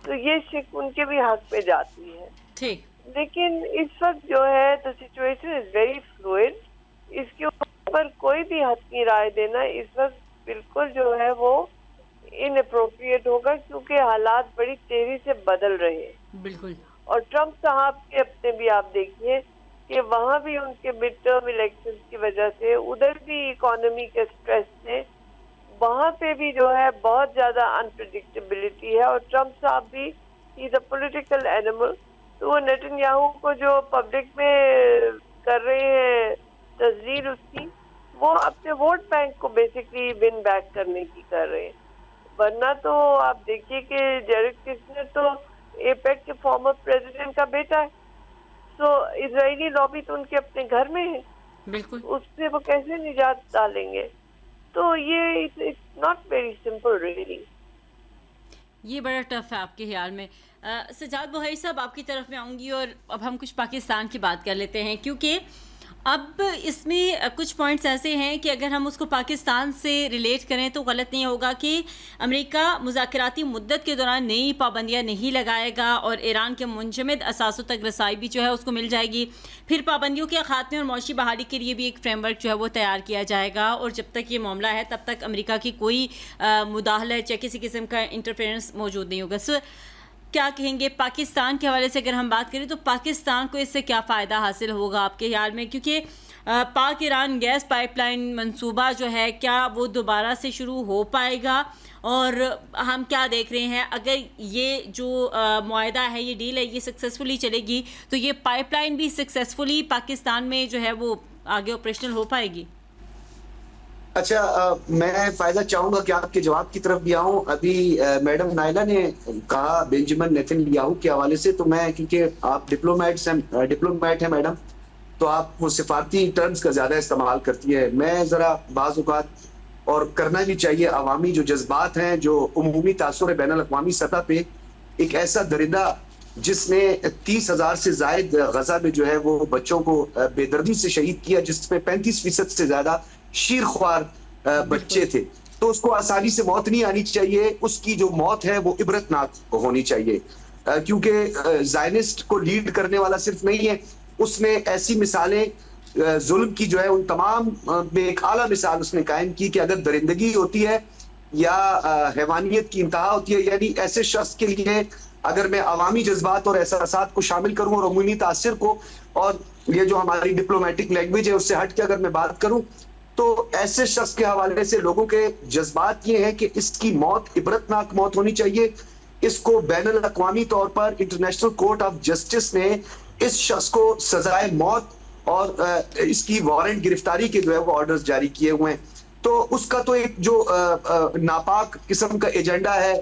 तो ये शिक उनके भी हक पे जाती है। ठीक, लेकिन इस वक्त जो है the situation is very fluid, इसके ऊपर कोई भी हद की राय देना इस वक्त बिल्कुल जो है वो इनअप्रोप्रिएट होगा, क्योंकि हालात बड़ी तेजी से बदल रहे हैं। बिल्कुल। और ट्रम्प साहब के अपने भी आप देखिए कि वहाँ भी उनके मिड टर्म इलेक्शंस की वजह से उधर भी इकोनॉमी के स्ट्रेस से वहाँ पे भी जो है बहुत ज्यादा अनप्रिडिक्टेबिलिटी है। और ट्रम्प साहब भी he is a political animal, तो वो नेतन्याहू को जो पब्लिक में कर रहे हैं तस्दीर उसकी, वो अपने वोट बैंक को बेसिकली विन बैक करने की कर रहे हैं। वरना तो आप देखिए कि जेरेड कुशनर तो एपेक के फॉर्मर प्रेसिडेंट का बेटा है, तो इजरायली लॉबी तो उनके अपने घर में है, बिल्कुल। उससे वो कैसे निजात डालेंगे? तो ये it's not very simple really. ये बड़ा टफ है आपके ख्याल में। सजाद बुहारी साहब, आपकी तरफ में आऊँगी और अब हम कुछ पाकिस्तान की बात कर लेते हैं, क्योंकि अब इसमें कुछ पॉइंट्स ऐसे हैं कि अगर हम उसको पाकिस्तान से रिलेट करें तो गलत नहीं होगा कि अमेरिका मुज़ाकराती मुद्दत के दौरान नई पाबंदियां नहीं लगाएगा और ईरान के मुंजमद असासों तक रसाई भी जो है उसको मिल जाएगी। फिर पाबंदियों के खात्मे और मौशी बहाली के लिए भी एक फ्रेमवर्क जो है वो तैयार किया जाएगा, और जब तक ये मामला है तब तक अमेरिका की कोई मुदाखलत या किसी किस्म का इंटरफेरेंस मौजूद नहीं होगा। सो क्या कहेंगे पाकिस्तान के हवाले से अगर हम बात करें तो पाकिस्तान को इससे क्या फ़ायदा हासिल होगा आपके ख्याल में? क्योंकि पाक ईरान गैस पाइपलाइन मंसूबा जो है, क्या वो दोबारा से शुरू हो पाएगा? और हम क्या देख रहे हैं, अगर ये जो मुआहदा है, ये डील है, ये सक्सेसफुली चलेगी तो ये पाइपलाइन भी सक्सेसफुली पाकिस्तान में जो है वो आगे ऑपरेशनल हो पाएगी? अच्छा, मैं फायदा चाहूंगा कि आपके जवाब की तरफ भी आऊं। अभी मैडम नायला ने कहा बेंजामिन नेतन्याहू के हवाले से, तो मैं, क्योंकि आप डिप्लोमेट हैं मैडम, तो आप वो सिफारती टर्म्स का ज्यादा इस्तेमाल करती है। मैं जरा बाज़ औक़ात, और करना भी चाहिए, अवामी जो जज्बात हैं, जो उमूमी तासुर बैनुल अक़वामी सतह पे एक ऐसा दरिंदा जिसने 30,000 से जायद गजा में जो है वो बच्चों को बेदर्दी से शहीद किया, जिसमें 35% से ज्यादा शीरख्वार बच्चे थे, तो उसको आसानी से मौत नहीं आनी चाहिए। उसकी जो मौत है वो इबरतनाक होनी चाहिए, क्योंकि ज़ायनिस्ट को लीड करने वाला सिर्फ नहीं है, उसने ऐसी मिसालें जुल्म की जो है उन तमाम में एक आला मिसाल उसने कायम की कि अगर दरिंदगी होती है या हैवानियत की इंतहा होती है, यानी ऐसे शख्स के लिए अगर मैं अवामी जज्बात और एहसासात को शामिल करूं और अमूमी तासिर को, और ये जो हमारी डिप्लोमेटिक लैंग्वेज है उससे हट के अगर मैं बात करूं, तो ऐसे शख्स के हवाले से लोगों के जज्बात ये हैं कि इसकी मौत इबरतनाक मौत होनी चाहिए। इसको बैनुल अक़वामी तौर पर इंटरनेशनल कोर्ट ऑफ जस्टिस ने इस शख्स को सजाए मौत और इसकी वारंट गिरफ्तारी के जो है वो ऑर्डर्स जारी किए हुए हैं। तो उसका तो एक जो नापाक किस्म का एजेंडा है,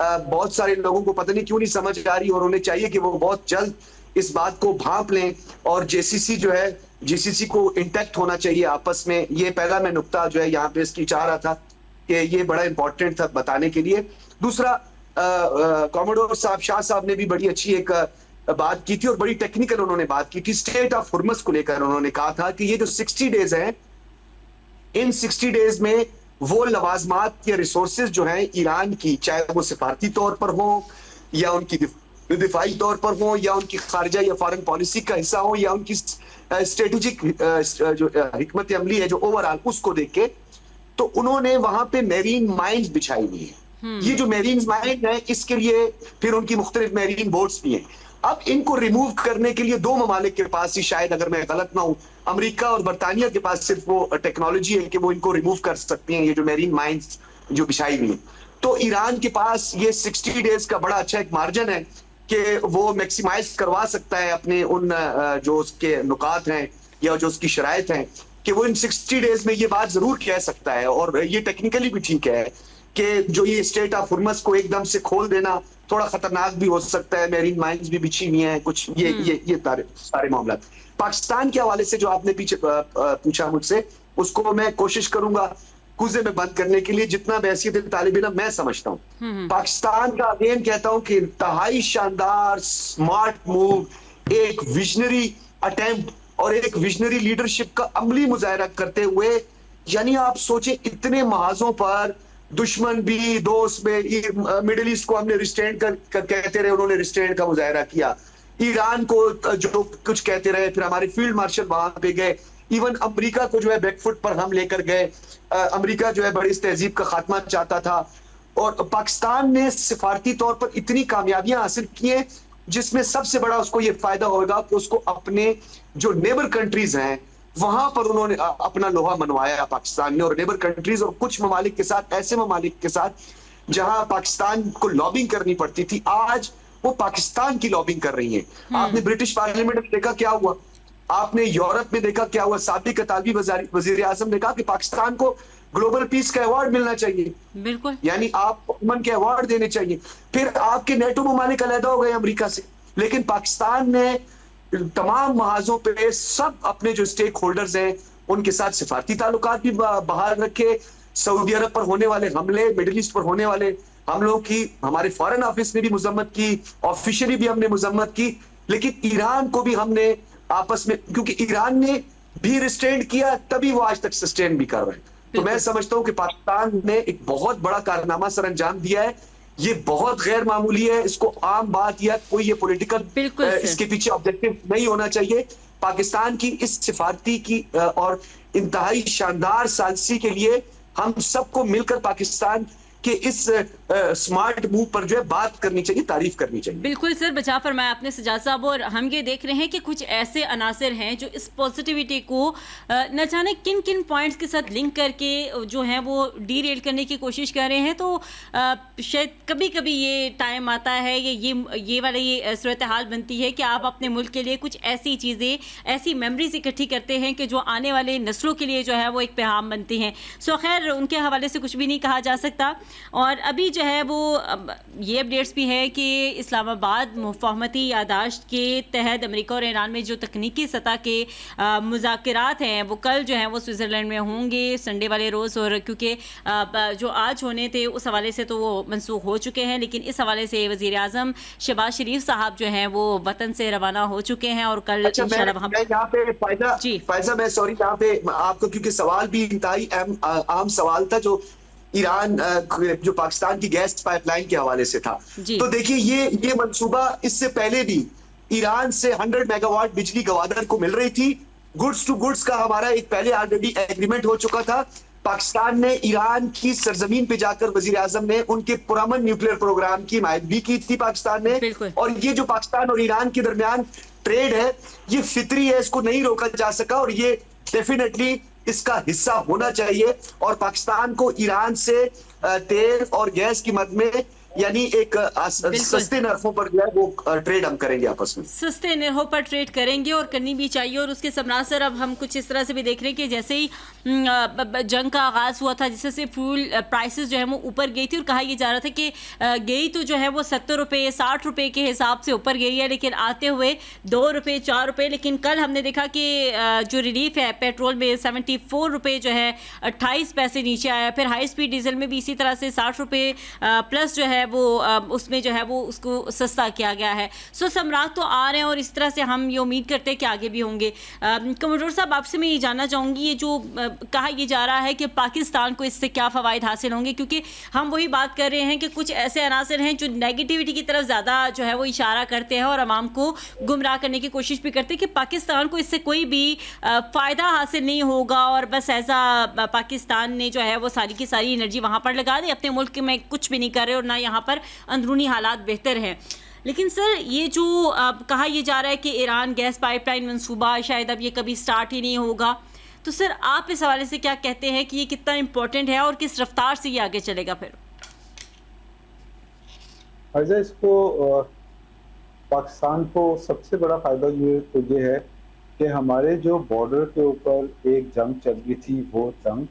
बहुत सारे लोगों को पता नहीं क्यों नहीं समझ आ रही, और उन्हें चाहिए कि वो बहुत जल्द इस बात को भांप लें, और जेसीसी जो है, जीसीसी को इंटैक्ट होना चाहिए आपस में। ये पहला मैं नुक्ता जो है यहाँ पे इसकी चाह रहा था कि ये बड़ा इंपॉर्टेंट था बताने के लिए। दूसरा, कॉमोडोर साहब, शाह साहब ने भी बड़ी अच्छी एक बात की थी और बड़ी टेक्निकल उन्होंने बात की थी स्टेट ऑफ हुर्मस को लेकर। उन्होंने कहा था कि ये जो 60 डेज हैं, इन 60 डेज में वो लवाजमात या रिसोर्सेज जो हैं ईरान की, चाहे वो सिफारती तौर पर हो या उनकी दिफाई तौर पर हो या उनकी खारजा या फॉरेन पॉलिसी का हिस्सा हो या उनकी स्ट्रेटेजिक जो हिकमत अमली है जो ओवरऑल, उसको देख के तो उन्होंने वहां पे मेरीन माइंस बिछाई हुई है। ये जो मेरीन माइंस है, इसके लिए फिर उनकी मुख्तलिफ मेरीन बोट्स भी हैं। अब इनको रिमूव करने के लिए दो ममालिक के पास ही, शायद अगर मैं गलत ना हूं, अमेरिका और बरतानिया के पास सिर्फ वो टेक्नोलॉजी है कि वो इनको रिमूव कर सकती हैं, ये जो मेरीन माइंस जो बिछाई हुई है। तो ईरान के पास ये 60 डेज का बड़ा अच्छा एक मार्जिन है कि वो मैक्सिमाइज करवा सकता है अपने उन जो उसके नुकात हैं या जो उसकी शराइत हैं, कि वो इन 60 डेज में ये बात जरूर कह सकता है। और ये टेक्निकली भी ठीक है कि जो ये स्टेट ऑफ हुर्मस को एकदम से खोल देना थोड़ा खतरनाक भी हो सकता है, मेरीन माइंस भी बिछी हुई हैं कुछ, ये सारे मामला। पाकिस्तान के हवाले से जो आपने पीछे पूछा मुझसे, उसको मैं कोशिश करूंगा कुजे में बंद करने के लिए, जितना बहसीत तालिब इल्म मैं समझता हूँ। पाकिस्तान का अगेन कहता हूँ कि इंतहाई शानदार स्मार्ट मूव, एक विजनरी अटेम्प्ट और एक विजनरी लीडरशिप का अमली मुजाहरा करते हुए, यानी आप सोचे इतने महाजों पर दुश्मन भी, दोस्त में, मिडिल ईस्ट को हमने रिस्ट्रेंट कर कहते रहे, उन्होंने रिस्ट्रेंट का मुजाहरा किया। ईरान को जो कुछ कहते रहे, फिर हमारे फील्ड मार्शल वहां पे गए, इवन अमेरिका को जो है बैकफुट पर हम लेकर गए। अमेरिका जो है बड़ी इस तहजीब का खात्मा चाहता था, और पाकिस्तान ने सिफारती तौर पर इतनी कामयाबियां हासिल की हैं, जिसमें सबसे बड़ा उसको ये फायदा होगा कि उसको अपने जो नेबर कंट्रीज हैं वहां पर उन्होंने अपना लोहा मनवाया पाकिस्तान ने, और नेबर कंट्रीज और कुछ ममालिक के साथ, ऐसे ममालिक के साथ जहां पाकिस्तान को लॉबिंग करनी पड़ती थी, आज वो पाकिस्तान की लॉबिंग कर रही है। आपने ब्रिटिश पार्लियामेंट में देखा क्या हुआ, आपने यूरोप में देखा क्या हुआ। साबिक अतालवी वजीर आजम ने कहा कि पाकिस्तान को ग्लोबल पीस का अवार्ड मिलना चाहिए, बिल्कुल, यानी आप अमन के अवार्ड देने चाहिए। फिर आपके नेटो ममालिक अलहदा हो गए अमेरिका से, लेकिन पाकिस्तान ने तमाम महाजों पे सब अपने जो स्टेक होल्डर्स हैं उनके साथ सिफारती ताल्लुकात भी बहाल रखे। सऊदी अरब पर होने वाले हमले, मिडिल ईस्ट पर होने वाले हमलों की हमारे फॉरेन ऑफिस ने भी मजम्मत की, ऑफिशियली भी हमने मजम्मत की, लेकिन ईरान को भी हमने आपस में, क्योंकि ईरान ने भी रिस्ट्रेन किया तभी वो आज तक सस्टेन भी कर रहे हैं। तो मैं समझता हूं कि पाकिस्तान ने एक बहुत बड़ा कारनामा सर अंजाम दिया है। ये बहुत गैर मामूली है, इसको आम बात या कोई ये पॉलिटिकल इसके पीछे ऑब्जेक्टिव नहीं होना चाहिए। पाकिस्तान की इस सिफारती की और इंतहाई शानदार सालसी के लिए हम सबको मिलकर पाकिस्तान कि इस स्मार्ट मूव पर जो है बात करनी चाहिए, तारीफ करनी चाहिए। बिल्कुल सर, बचा फरमाया आपने सजाद साहब। और हम ये देख रहे हैं कि कुछ ऐसे अनासर हैं जो इस पॉजिटिविटी को न जाने किन किन पॉइंट्स के साथ लिंक करके जो है वो डीरेल करने की कोशिश कर रहे हैं। तो शायद कभी कभी ये टाइम आता है, ये वाला ये सूरत हाल बनती है कि आप अपने मुल्क के लिए कुछ ऐसी चीज़ें, ऐसी मेमोरीज इकट्ठी करते हैं कि जो आने वाले नस्लों के लिए जो है वो एक पैगाम बनती हैं। सो खैर, उनके हवाले से कुछ भी नहीं कहा जा सकता। और अभी जो है वो ये अपडेट्स भी है कि इस्लामाबाद मुफाहमती यादाश्त के तहत अमेरिका और ईरान में जो तकनीकी सतह के मुज़ाकरात हैं वो कल जो है वो स्विट्ज़रलैंड में होंगे संडे वाले रोज़। और क्योंकि जो आज होने थे उस हवाले से तो वो मनसूख हो चुके हैं, लेकिन इस हवाले से वज़ीर आज़म शहबाज शरीफ साहब जो हैं वो वतन से रवाना हो चुके हैं और कल इंशाअल्लाह हम यहाँ पे फायजा मैं सॉरी यहाँ पे आपको, क्योंकि सवाल भी इंतहाई आम सवाल था जो ईरान जो पाकिस्तान की गैस पाइपलाइन के हवाले से था। तो देखिए ये मंसूबा इससे पहले भी ईरान से 100 मेगावाट बिजली गवादर को मिल रही थी। गुड्स टू गुड्स का हमारा एक पहले ऑलरेडी एग्रीमेंट हो चुका था। पाकिस्तान ने ईरान की सरजमीन पे जाकर वजीर आजम ने उनके पुरअमन न्यूक्लियर प्रोग्राम की हिमायत भी की थी पाकिस्तान ने। और ये जो पाकिस्तान और ईरान के दरमियान ट्रेड है ये फितरी है, इसको नहीं रोका जा सका और ये डेफिनेटली इसका हिस्सा होना चाहिए। और पाकिस्तान को ईरान से तेल और गैस की मद में यानी एक सस्ते नरफों पर जो है वो ट्रेड हम करेंगे, आपस में सस्ते नरफों पर ट्रेड करेंगे और करनी भी चाहिए। और उसके समराज सर अब हम कुछ इस तरह से भी देख रहे हैं कि जैसे ही जंग का आगाज़ हुआ था जिससे फ्यूल प्राइसेस जो है वो ऊपर गई थी और कहा यह जा रहा था कि गई तो जो है वो 70 रुपये 60 रुपये के हिसाब से ऊपर गई है, लेकिन आते हुए 2 रुपये 4 रुपये। लेकिन कल हमने देखा कि जो रिलीफ है पेट्रोल में 74 रुपये जो है 28 पैसे नीचे आया। फिर हाई स्पीड डीजल में भी इसी तरह से 60 रुपये प्लस जो है वो उसमें जो है वो उसको सस्ता किया गया है। सो सम्राट तो आ रहे हैं और इस तरह से हम ये उम्मीद करते हैं कि आगे भी होंगे। कमोडोर साहब, आपसे मैं ये जानना चाहूँगी, ये जो कहा यह जा रहा है कि पाकिस्तान को इससे क्या फ़वाइद हासिल होंगे, क्योंकि हम वही बात कर रहे हैं कि कुछ ऐसे अनासर हैं जो नेगेटिविटी की तरफ ज़्यादा जो है वो इशारा करते हैं और आवाम को गुमराह करने की कोशिश भी करते हैं कि पाकिस्तान को इससे कोई भी फ़ायदा हासिल नहीं होगा और बस ऐसा पाकिस्तान ने जो है वो सारी की सारी एनर्जी वहाँ पर लगा दी, अपने मुल्क में कुछ भी नहीं कर रहे और ना यहाँ पर अंदरूनी हालात बेहतर हैं। लेकिन सर ये जो कहा यह जा रहा है कि ईरान गैस पाइपलाइन मंसूबा शायद अब ये कभी स्टार्ट ही नहीं होगा, तो सर आप इस हवाले से क्या कहते हैं कि ये कितना इम्पोर्टेंट है और किस रफ्तार से ये आगे चलेगा? फिर इसको पाकिस्तान को सबसे बड़ा फायदा ये है कि हमारे जो बॉर्डर के ऊपर एक जंग चल रही थी वो जंग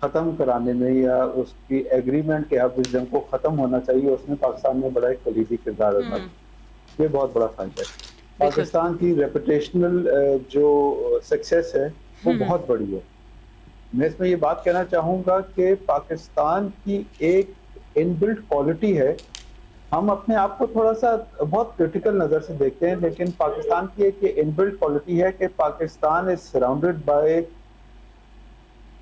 ख़त्म कराने में या उसकी एग्रीमेंट के अब इस जंग को ख़त्म होना चाहिए, उसमें पाकिस्तान ने बड़ा एक कलीदी किरदार अदा किया। ये बहुत बड़ा फायदा है। पाकिस्तान की रेपुटेशनल जो सक्सेस है वो बहुत बड़ी है। मैं इसमें ये बात कहना चाहूँगा कि पाकिस्तान की एक इनबिल्ट क्वालिटी है, हम अपने आप को थोड़ा सा बहुत क्रिटिकल नज़र से देखते हैं, लेकिन पाकिस्तान की एक इनबिल्ट क्वालिटी है कि Pakistan is surrounded by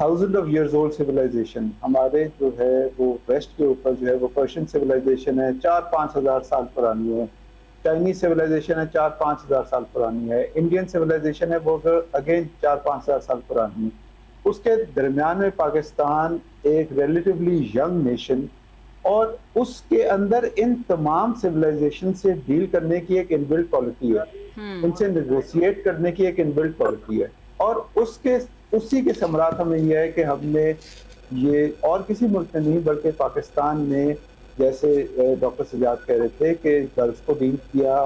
thousand of years old civilisation. हमारे जो है वो वेस्ट के ऊपर जो है वो पर्शियन सिविलाइजेशन है 4-5 हज़ार साल पुरानी है, चाइनीज सिविलाइजेशन है 4-5 हज़ार साल पुरानी है, इंडियन सिविलाइजेशन है वो अगेन 4-5 हज़ार साल पुरानी है। उसके दरमियान में पाकिस्तान एक रिलेटिवली यंग नेशन और उसके अंदर इन तमाम सिविलाइजेशन से डील करने की एक इनबिल्ट क्वालिटी है, उनसे नेगोशिएट करने की एक इनबिल्ट क्वालिटी है। और उसी के समरात हमें यह है कि हमने ये और किसी मुल्क में नहीं बल्कि पाकिस्तान में, जैसे डॉक्टर सजाद कह रहे थे कि गल्फ को डील किया,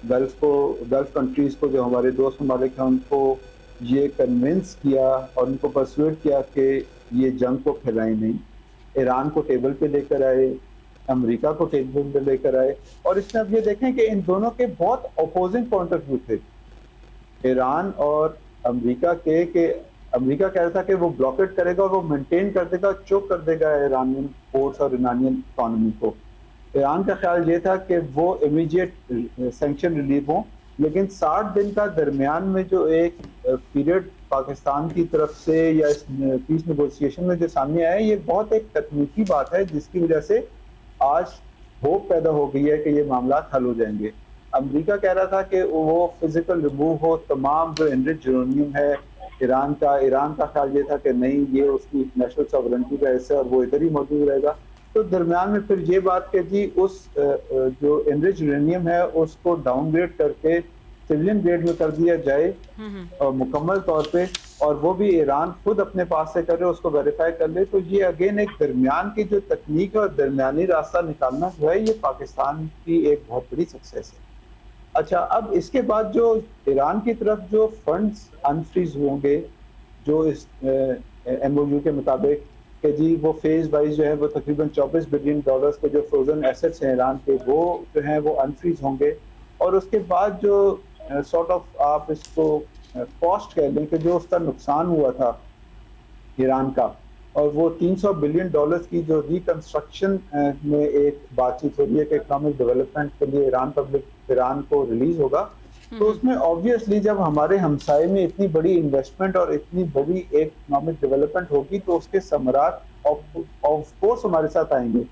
गल्फ कंट्रीज को जो हमारे दोस्त ममालिक हैं उनको ये कन्विंस किया और उनको परसुएट किया कि ये जंग को फैलाएं नहीं। ईरान को टेबल पे लेकर आए, अमेरिका को टेबल पे लेकर आए, और इसमें अब ये देखें कि इन दोनों के बहुत अपोजिंग पॉइंट ऑफ व्यू थे ईरान और अमेरिका के अमेरिका कह रहा था कि वो ब्लॉकेट करेगा और वो मेंटेन कर देगा, चोक कर देगा ईरानियन पोर्ट्स और ईरानियन इकोनॉमी को। ईरान का ख्याल ये था कि वो इमीडिएट सैंक्शन रिलीव हो, लेकिन 60 दिन का दरमियान में जो एक पीरियड पाकिस्तान की तरफ से या इस पीस नेगोशिएशन में जो सामने आया, ये बहुत एक तकनीकी बात है जिसकी वजह से आज होप पैदा हो गई है कि ये मामला हल हो जाएंगे। अमेरिका कह रहा था कि वो फिजिकल रिमूव हो तमाम जो एनरिच यूरेनियम है ईरान का ख्याल ये था कि नहीं, ये उसकी नेशनल सॉवरेनिटी का हिस्सा है और वो इधर ही मौजूद रहेगा। तो दरमियान में फिर ये बात कि जी उस जो एनरिच यूरेनियम है उसको डाउनग्रेड करके सिविलियन ग्रेड में कर दिया जाए और मुकम्मल तौर पे, और वो भी ईरान खुद अपने पास से करे, उसको वेरीफाई कर ले। तो ये अगेन एक दरमियान की जो तकनीक है और दरमियानी रास्ता निकालना जो है, ये पाकिस्तान की एक बहुत बड़ी सक्सेस है। अच्छा, अब इसके बाद जो ईरान की तरफ जो फंड्स अनफ्रीज होंगे, जो इस एमओयू के मुताबिक कि जी वो फेज वाइज जो है वो तकरीबन $24 बिलियन के जो फ्रोजन एसेट्स हैं ईरान के, वो जो हैं वो अनफ्रीज होंगे। और उसके बाद जो सॉर्ट ऑफ आप इसको कॉस्ट कह लें कि जो उसका नुकसान हुआ था ईरान का, और वो $300 बिलियन की जो रिकंस्ट्रक्शन में एक बातचीत हो रही है कि इकोनॉमिक डेवलपमेंट के लिए ईरान को रिलीज होगा, तो उसमें ऑब्वियसली जब हमारे हमसाये में इतनी बड़ी इन्वेस्टमेंट और इतनी बड़ी एक इकोनॉमिक डेवलपमेंट होगी तो उसके समरात ऑफ कोर्स हमारे साथ आएंगे।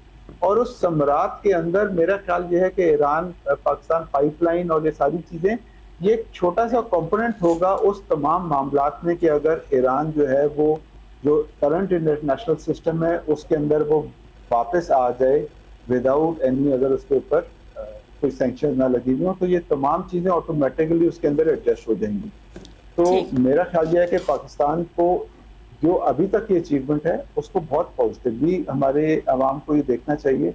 और उस समरात के अंदर मेरा ख्याल ये है कि ईरान पाकिस्तान पाइपलाइन और ये सारी चीजें, ये एक छोटा सा कंपोनेंट होगा उस तमाम मामलात में कि अगर ईरान जो है वो जो करंट इंटरनेशनल सिस्टम है उसके अंदर वो वापस आ जाए विदाउट एनी, अगर उसके ऊपर कोई सैंक्शन ना लगी हुई हो, तो ये तमाम चीजें ऑटोमेटिकली उसके अंदर एडजस्ट हो जाएंगी। तो मेरा ख्याल यह है कि पाकिस्तान को जो अभी तक की अचीवमेंट है उसको बहुत पॉजिटिवली हमारे आवाम को ये देखना चाहिए,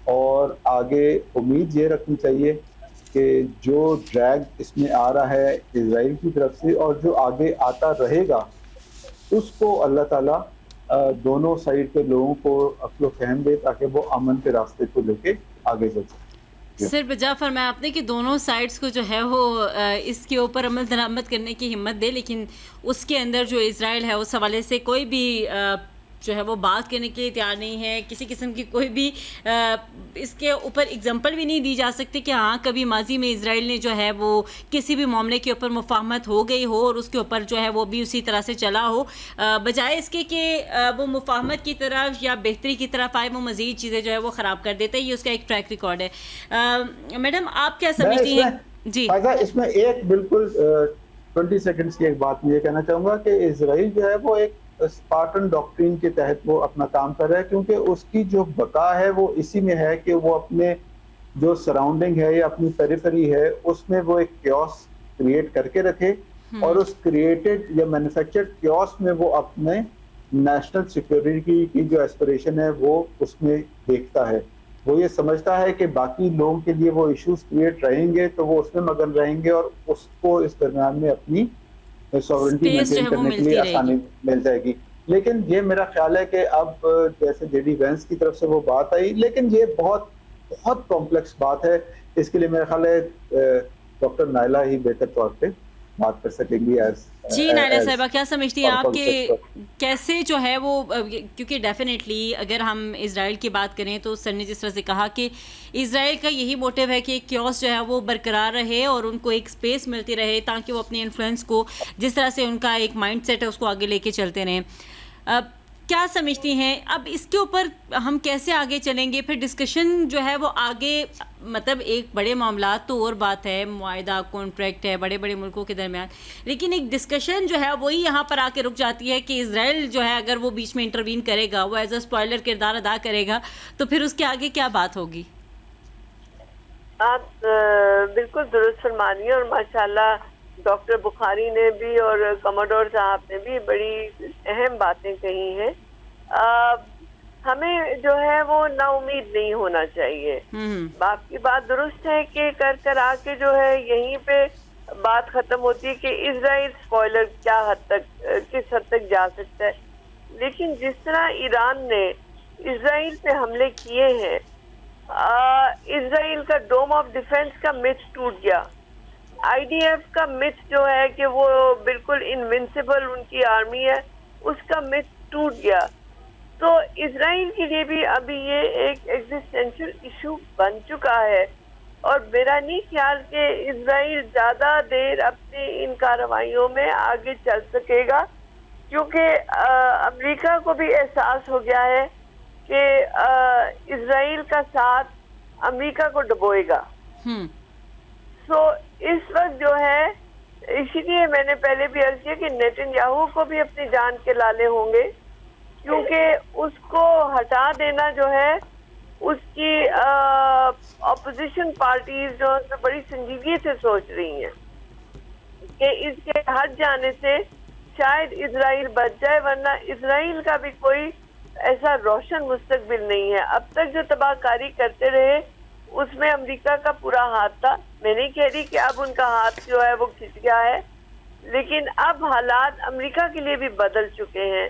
और आगे उम्मीद ये रखनी चाहिए कि जो ड्रैग इसमें आ रहा है इजराइल की तरफ से और जो आगे आता रहेगा, उसको अल्लाह ताला दोनों साइड के लोगों को अक्ल फहम दे ताकि वो अमन के रास्ते को लेके आगे चल सके। सर बजा फरमाया आपने कि दोनों साइड्स को जो है वो इसके ऊपर अमल दरामद करने की हिम्मत दे, लेकिन उसके अंदर जो इजराइल है उस हवाले से कोई भी जो है वो बात करने के लिए तैयार नहीं है। किसी किस्म की कोई भी इसके ऊपर एग्जांपल भी नहीं दी जा सकती कि हाँ कभी माजी में इजराइल ने जो है वो किसी भी मामले के ऊपर मुफाहमत हो गई हो और उसके ऊपर जो है वो भी उसी तरह से चला हो, बजाय इसके कि वो मुफाहमत की तरफ या बेहतरी की तरफ आए, वो मज़ीद चीज़ें जो है वो ख़राब कर देते हैं। ये उसका एक ट्रैक रिकॉर्ड है। मैडम आप क्या समझती हैं? जी इसमें एक बिल्कुल 20 सेकेंड्स की एक बात मैं ये कहना चाहूँगा कि इजराइल जो है वो एक स्पार्टन डॉक्ट्रिन के तहत वो अपना काम कर रहा है, क्योंकि उसकी जो बका है वो इसी में है कि वो अपने जो सराउंडिंग है या अपनी पेरिफेरी है उसमें वो एक क्योस क्रिएट करके रखे, और उस क्रिएटेड या मैन्युफैक्चर्ड क्योस में वो अपने नेशनल सिक्योरिटी की जो एस्पिरेशन है वो उसमें देखता है। वो ये समझता है कि बाकी लोगों के लिए वो इश्यूज क्रिएट रहेंगे तो वो उसमें मगन रहेंगे और उसको इस दरमियान में अपनी सॉवरेनिटी मेंटेन करने के लिए आसानी मिल जाएगी। लेकिन ये मेरा ख्याल है कि अब जैसे जेडी वेंस की तरफ से वो बात आई, लेकिन ये बहुत बहुत कॉम्प्लेक्स बात है, इसके लिए मेरा ख्याल है डॉक्टर नायला ही बेहतर तौर पे बात कर सकेंगी। जी नायला साहिबा, क्या समझती हैं आप कि कैसे जो है वो, क्योंकि डेफिनेटली अगर हम इजराइल की बात करें तो सर ने जिस तरह से कहा कि इजराइल का यही मोटिव है कि क्योस जो है वो बरकरार रहे और उनको एक स्पेस मिलती रहे ताकि वो अपने इन्फ्लुएंस को, जिस तरह से उनका एक माइंड सेट है उसको आगे लेके चलते रहें। क्या समझती हैं अब इसके ऊपर हम कैसे आगे चलेंगे? फिर डिस्कशन जो है वो आगे, मतलब एक बड़े मामला तो और बात है, मुआहदा कॉन्ट्रैक्ट है बड़े बड़े मुल्कों के दरमियान, लेकिन एक डिस्कशन जो है वही यहाँ पर आके रुक जाती है कि इजराइल जो है अगर वो बीच में इंटरवीन करेगा, वो एज अ स्पॉइलर किरदार अदा करेगा, तो फिर उसके आगे क्या बात होगी? आप बिल्कुल दुरुस्त फरमा रही हैं, और माशाल्लाह डॉक्टर बुखारी ने भी और कमोडोर साहब ने भी बड़ी अहम बातें कही हैं। हमें जो है वो ना उम्मीद नहीं होना चाहिए। आपकी बात दुरुस्त है कि कर आके जो है यहीं पे बात खत्म होती है कि इजराइल स्पॉइलर क्या हद तक, किस हद तक जा सकता है। लेकिन जिस तरह ईरान ने इजराइल पे हमले किए हैं, इजराइल का डोम ऑफ डिफेंस का मिथ टूट गया। आईडीएफ का मिथ जो है कि वो बिल्कुल इनविंसिबल उनकी आर्मी है, उसका मिथ टूट गया। तो इजराइल के लिए भी अभी ये एक एग्जिस्टेंशियल इशू बन चुका है, और मेरा नहीं ख्याल कि इजराइल ज़्यादा देर अपनी इन कार्रवाइयों में आगे चल सकेगा, क्योंकि अमेरिका को भी एहसास हो गया है कि इजराइल का साथ अमेरिका को डुबोएगा। सो इस वक्त जो है, इसीलिए मैंने पहले भी अर्ज किया कि नेतन्याहू को भी अपनी जान के लाले होंगे, क्योंकि उसको हटा देना जो है, उसकी ऑपोजिशन पार्टीज जो है बड़ी संजीदगी से सोच रही हैं कि इसके हट जाने से शायद इजराइल बच जाए, वरना इजराइल का भी कोई ऐसा रोशन मुस्तकबिल नहीं है। अब तक जो तबाहकारी करते रहे उसमें अमेरिका का पूरा हाथ था। मैं नहीं कह रही कि अब उनका हाथ जो है वो खिंच गया है, लेकिन अब हालात अमेरिका के लिए भी बदल चुके हैं।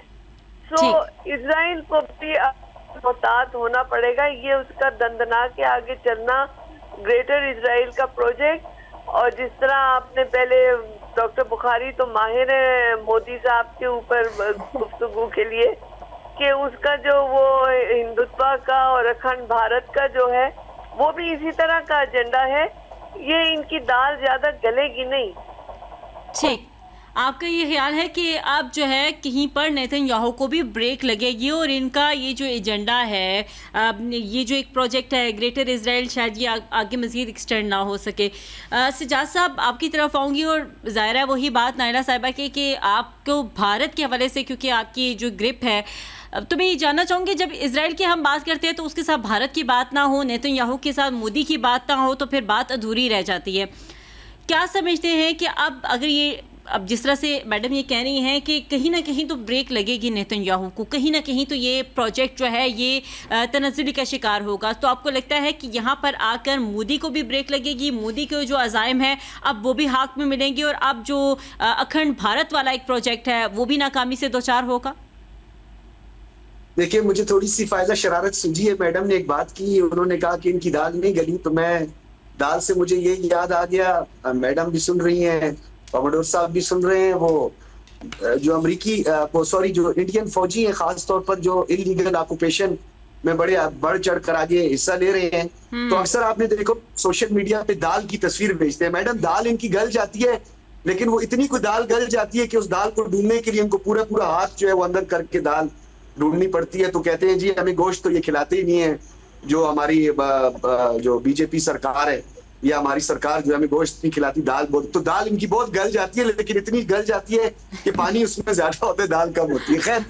सो इजराइल को भी मोहतात होना पड़ेगा। ये उसका दंदना के आगे चलना, ग्रेटर इजराइल का प्रोजेक्ट, और जिस तरह आपने पहले डॉक्टर बुखारी तो माहिर है मोदी साहब के ऊपर गुफ्तगू के लिए, कि उसका जो वो हिंदुत्व का और अखंड भारत का जो है वो भी इसी तरह का एजेंडा है। ये इनकी दाल ज्यादा गलेगी नहीं। ठीक, आपका ये ख्याल है कि अब जो है कहीं पर नेतन्याहू को भी ब्रेक लगेगी और इनका ये जो एजेंडा है, ये जो एक प्रोजेक्ट है ग्रेटर इजराइल, शायद ये आगे मज़ीद एक्सटेंड ना हो सके। सजाद साहब आपकी तरफ आऊँगी, और ज़ाहिर है वही बात नाइला साहिबा की कि आपको भारत के हवाले से, क्योंकि आपकी जो ग्रिप है, तो मैं ये जानना चाहूँगी, जब इजराइल की हम बात करते हैं तो उसके साथ भारत की बात ना हो, नेतन्याहू के साथ मोदी की बात ना हो, तो फिर बात अधूरी रह जाती है। क्या समझते हैं कि अब अगर ये, अब जिस तरह से मैडम ये कह रही हैं कि कहीं ना कहीं तो ब्रेक लगेगी नेतन्याहू को, कहीं ना कहीं तो ये प्रोजेक्ट जो है ये तनज़्ज़ुली का शिकार होगा, तो आपको लगता है कि यहाँ पर आकर मोदी को भी ब्रेक लगेगी, मोदी के जो अज़ाइम है अब वो भी हाथ में मिलेंगे, और अब जो अखंड भारत वाला एक प्रोजेक्ट है वो भी नाकामी से दो चार होगा? देखिए, मुझे थोड़ी सी फायदा शरारत सूझी है। मैडम ने एक बात की, उन्होंने कहा कि इनकी दाल नहीं गली, तो मैं दाल से मुझे ये याद आ गया, मैडम भी सुन रही हैं, कमोडोर साहब भी सुन रहे हैं, वो जो अमरीकी जो इंडियन फौजी हैं, खास तौर पर जो इलीगल ऑक्यूपेशन में बड़े बढ़ चढ़ कर आगे हिस्सा ले रहे हैं, तो अक्सर आपने देखो सोशल मीडिया पे दाल की तस्वीर भेजते हैं। मैडम, दाल इनकी गल जाती है, लेकिन वो इतनी कोई दाल गल जाती है कि उस दाल को ढूंढने के लिए इनको पूरा पूरा हाथ जो है वो अंदर करके दाल ढूंढनी पड़ती है। तो कहते हैं जी हमें गोश्त तो ये खिलाते ही नहीं है, जो हमारी जो बीजेपी सरकार है या हमारी सरकार जो हमें गोश्त नहीं खिलाती, दाल बहुत, तो दाल इनकी बहुत गल जाती है, लेकिन इतनी गल जाती है कि पानी उसमें ज्यादा होता है, दाल कम होती है। खैर,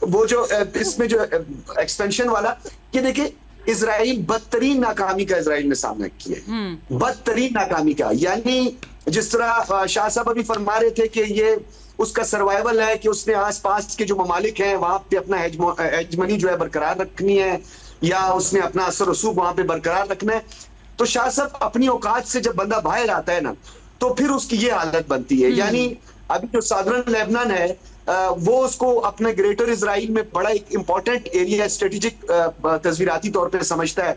वो जो इसमें जो एक्सपेंशन वाला, कि देखिए इजराइल बदतरीन नाकामी का इजराइल ने सामना किया है, बदतरीन नाकामी का। यानी जिस तरह शाह साहब अभी फरमा रहे थे कि ये उसका सर्वाइवल है कि उसने आसपास के जो ममालिक हैं वहां पे अपना हेजमनी जो है बरकरार रखनी है, या उसने अपना असर रसूख वहां पे बरकरार रखना है। तो शाह साहब अपनी औकात से जब बंदा बाहर आता है ना, तो फिर उसकी ये हालत बनती है। यानी अभी जो सादरन लेबनान है, वो उसको अपने ग्रेटर इजराइल में बड़ा एक इंपॉर्टेंट एरिया, स्ट्रेटेजिक तस्वीराती तौर पर समझता है।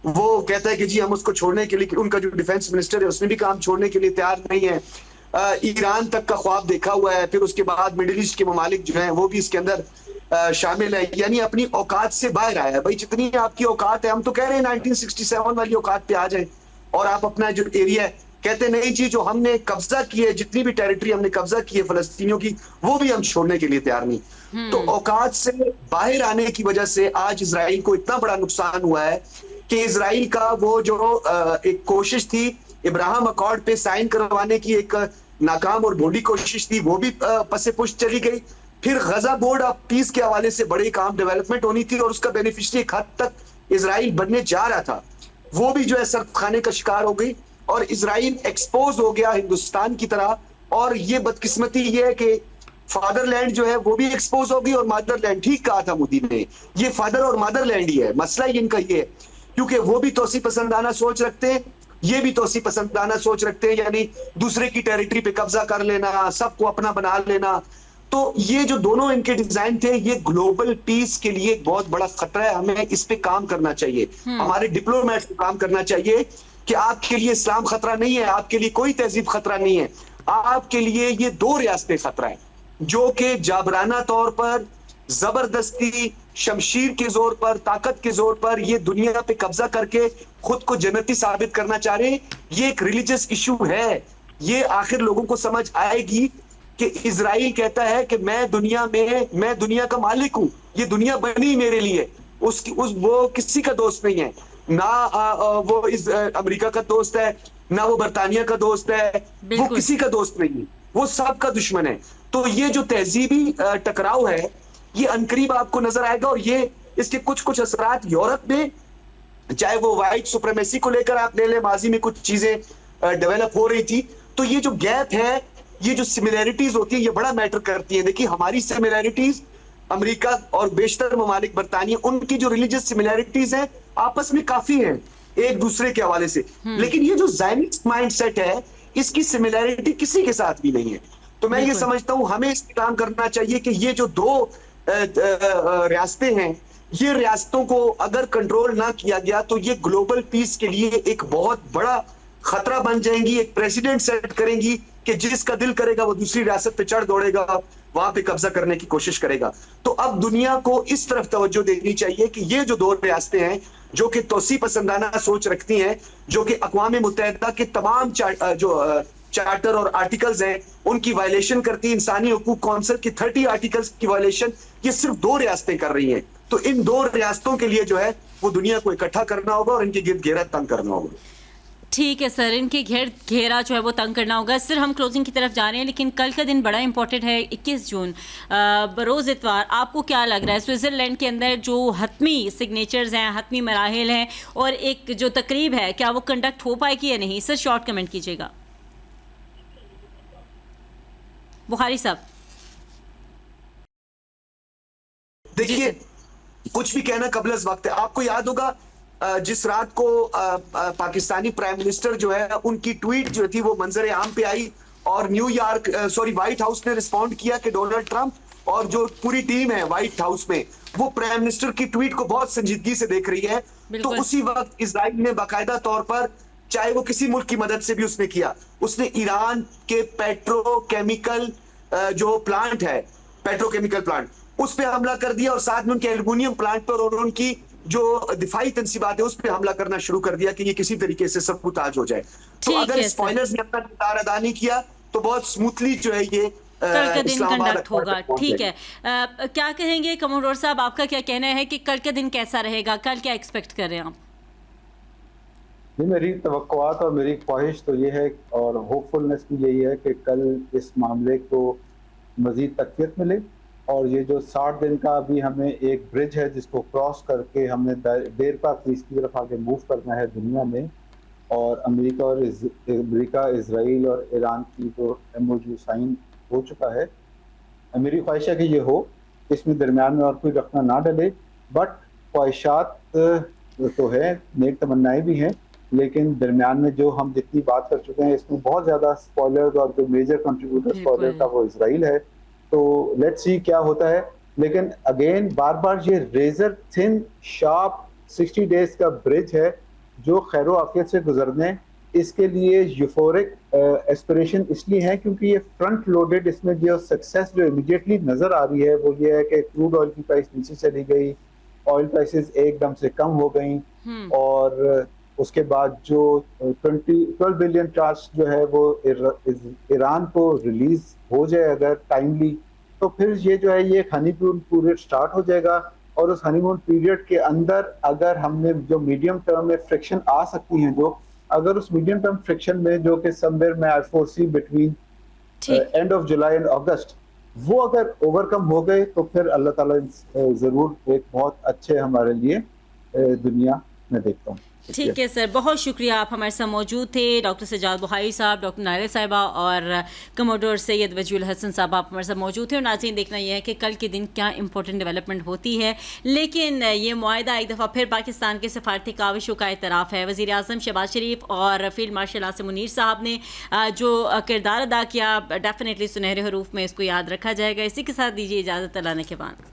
वो कहता है कि जी हम उसको छोड़ने के लिए, उनका जो डिफेंस मिनिस्टर है उसने भी काम छोड़ने के लिए तैयार नहीं है। ईरान तक का ख्वाब देखा हुआ है, फिर उसके बाद मिडिल ईस्ट के ममालिक जो हैं वो भी इसके अंदर शामिल है। यानी अपनी औकात से बाहर आया है। भाई जितनी आपकी औकात है, हम तो कह रहे हैं 1967 वाली औकात पे आ जाए, और आप अपना जो एरिया है कहते नहीं जी, जो हमने कब्जा की है, जितनी भी टेरिटरी हमने कब्जा की है फलस्तीनियों की, वो भी हम छोड़ने के लिए तैयार नहीं। तो औकात से बाहर आने की वजह से आज इजराइल को इतना बड़ा नुकसान हुआ है कि इजराइल का वो जो एक कोशिश थी इब्राहिम अकॉर्ड पे साइन करवाने की, एक नाकाम और भोंडी कोशिश थी, वो भी पसे पुष्ट चली गई। फिर गजा बोर्ड ऑफ पीस के हवाले से बड़े काम डेवलपमेंट होनी थी और उसका बेनिफिशियरी एक हद तक इजराइल बनने जा रहा था, वो भी जो है सर्फ खाने का शिकार हो गई और इजराइल एक्सपोज हो गया हिंदुस्तान की तरह। और ये बदकिस्मती ये है कि फादरलैंड जो है वो भी एक्सपोज हो गई और मदरलैंड, ठीक कहा था मोदी ने, ये फादर और मदरलैंड ही है, मसला ही इनका ये है, क्योंकि वो भी तोसी पसंदाना सोच रखते हैं, ये भी तोसी पसंदाना सोच रखते हैं, यानी दूसरे की टेरिटरी पे कब्जा कर लेना, सबको अपना बना लेना। तो ये जो दोनों इनके डिजाइन थे, ये ग्लोबल पीस के लिए एक बहुत बड़ा खतरा है। हमें इस पे काम करना चाहिए, हमारे डिप्लोमेट को काम करना चाहिए कि आपके लिए इस्लाम खतरा नहीं है, आपके लिए कोई तहजीब खतरा नहीं है, आपके लिए ये दो रियासतें खतरा है जो कि जाबराना तौर पर, जबरदस्ती, शमशीर के जोर पर, ताकत के जोर पर ये दुनिया पे कब्जा करके खुद को जन्नती साबित करना चाह रहे हैं। ये एक रिलीजियस इशू है, ये आखिर लोगों को समझ आएगी कि इजराइल कहता है कि मैं दुनिया का मालिक हूं, ये दुनिया बनी मेरे लिए, वो किसी का दोस्त नहीं है, ना वो अमेरिका का दोस्त है, ना वो बरतानिया का दोस्त है, वो किसी का दोस्त नहीं है, वो सबका दुश्मन है। तो ये जो तहजीबी टकराव है, ये अनकरीब आपको नजर आएगा और ये इसके कुछ असरात यूरोप में, चाहे वो व्हाइट सुप्रीमेसी को लेकर आप ले लें, माजी में कुछ चीजें डेवलप हो रही थी, तो ये जो गैप है, ये जो सिमिलैरिटीज होती है, ये बड़ा मैटर करती है। देखिए हमारी सिमिलैरिटीज अमेरिका और बेशतर ममालिक बरतानिया, उनकी जो रिलीजियस सिमिलैरिटीज है आपस में काफी है एक दूसरे के हवाले से, लेकिन ये जो ज़ायनिस्ट माइंडसेट है, इसकी सिमिलैरिटी किसी के साथ भी नहीं है। तो मैं ये समझता हूं हमें इस पे काम करना चाहिए कि ये जो दो रियासतें हैं, ये रियासतों को अगर कंट्रोल ना किया गया तो ये ग्लोबल पीस के लिए एक बहुत बड़ा खतरा बन जाएंगी। एक प्रेसिडेंट सेट करेंगी कि जिसका दिल करेगा वो दूसरी रियासत पे चढ़ दौड़ेगा, वहां पे कब्जा करने की कोशिश करेगा। तो अब दुनिया को इस तरफ तवज्जो देनी चाहिए कि ये जो दो रियासतें हैं जो कि तोसी पसंदाना सोच रखती हैं, जो कि अक़वाम मुत्तहिदा के तमाम चार्टर और आर्टिकल्स हैं उनकी वायलेशन करती है, इंसानी हुकूक काउंसिल की 30 आर्टिकल्स की वायलेशन ये सिर्फ दो रियासतें कर रही हैं। तो इन दो रियासतों के लिए जो है वो दुनिया को इकट्ठा करना होगा और इनके गिर्द घेरा तंग करना होगा। ठीक है सर, इनके घेरा जो है वो तंग करना होगा। सर हम क्लोजिंग की तरफ जा रहे हैं, लेकिन कल का दिन बड़ा इंपॉर्टेंट है, 21 जून बरोज़ इतवार। आपको क्या लग रहा है स्विट्ज़रलैंड के अंदर जो हतमी सिग्नेचर्स हैं, हतमी मराहिल हैं और एक जो तकरीब है, क्या वो कंडक्ट हो पाएगी या नहीं? सर शॉर्ट कमेंट कीजिएगा। बुखारी साहब। देखिए कुछ भी कहना कबलस वक्त है। आपको याद होगा जिस रात को पाकिस्तानी प्राइम मिनिस्टर जो है उनकी ट्वीट जो थी वो मंजर आम पे आई और व्हाइट हाउस ने रिस्पॉन्ड किया कि डोनाल्ड ट्रंप और जो पूरी टीम है व्हाइट हाउस में वो प्राइम मिनिस्टर की ट्वीट को बहुत संजीदगी से देख रही है। तो उसी वक्त इजराइल ने बाकायदा तौर पर, चाहे वो किसी मुल्क की मदद से भी उसने किया, उसने ईरान के पेट्रोकेमिकल जो प्लांट है, पेट्रोकेमिकल प्लांट, उस पर हमला कर दिया और साथ में उनके एल्युमिनियम प्लांट पर और उनकी जो दिफाई तंसीबात है उस पर हमला करना शुरू कर दिया कि ये किसी तरीके से सबकुताज हो जाए। तो अगर स्पॉयलर्स ने अपना किरदार अदा नहीं किया तो बहुत स्मूथली जो है ये कल का दिन कंडक्ट होगा। ठीक है, क्या कहेंगे कमोडोर साहब, आपका क्या कहना है कि कल का दिन कैसा रहेगा? कल क्या एक्सपेक्ट कर रहे हैं आप? जी मेरी तवक्कुआत और मेरी ख्वाहिश तो ये है और होपफुलनेस भी यही है कि कल इस मामले को मज़ीद तक़वियत मिले और ये जो 60 दिन का अभी हमें एक ब्रिज है जिसको क्रॉस करके हमने देर पीस की तरफ आगे मूव करना है दुनिया में, और अमेरिका, इजराइल और ईरान की जो MOU साइन हो चुका है, मेरी ख्वाहिश है कि ये हो, इसमें दरमियान में और कोई रखना ना डले। बट ख्वाहिशात तो है, नेक तमन्नाएं भी हैं, लेकिन दरमियान में जो हम जितनी बात कर चुके हैं इसमें बहुत ज़्यादा स्पॉयलर और जो मेजर कंट्रीब्यूटर स्पॉयलर का वो इजराइल है। तो लेट्स सी क्या होता है। लेकिन अगेन बार बार ये रेजर थिन शार्प 60 डेज का ब्रिज है जो खैर आफियत से गुजरने, इसके लिए यूफोरिक एस्पिरेशन इसलिए है क्योंकि ये फ्रंट लोडेड, इसमें जो सक्सेस जो इमीडिएटली नजर आ रही है वो ये है कि क्रूड ऑयल की प्राइस नीचे चली गई, ऑयल प्राइसेस एकदम से कम हो गई और उसके बाद जो 12 बिलियन ट्रास्ट जो है वो ईरान को रिलीज हो जाए अगर टाइमली, तो फिर ये जो है ये हनीमून पीरियड स्टार्ट हो जाएगा। और उस हनीमून पीरियड के अंदर अगर हमने जो मीडियम टर्म में फ्रिक्शन आ सकती हैं, जो अगर उस मीडियम टर्म फ्रिक्शन में जो कि समवेयर में I foresee between end of July and August, वो अगर ओवरकम हो गए तो फिर अल्लाह ताला जरूर एक बहुत अच्छे हमारे लिए दुनिया में देखता हूँ। ठीक है सर, बहुत शुक्रिया, आप हमारे साथ मौजूद थे। डॉक्टर सज्जाद बुहारी साहब, डॉक्टर नायला साहिबा और कमोडोर सैयद वजीउल हसन साहब आप हमारे साथ मौजूद थे। और नाज़रीन, देखना यह है कि कल के दिन क्या इंपॉर्टेंट डेवलपमेंट होती है। लेकिन ये मुआहिदा एक दफ़ा फिर पाकिस्तान के सफारती काविशों का एतराफ़ है। वज़ीर आज़म शहबाज शरीफ और फील्ड मार्शल आसिम मुनीर साहब ने जो किरदार अदा किया, डेफिनेटली सुनहरे हरूफ में इसको याद रखा जाएगा। इसी के साथ दीजिए इजाज़त, अल्लाह ने के बाद।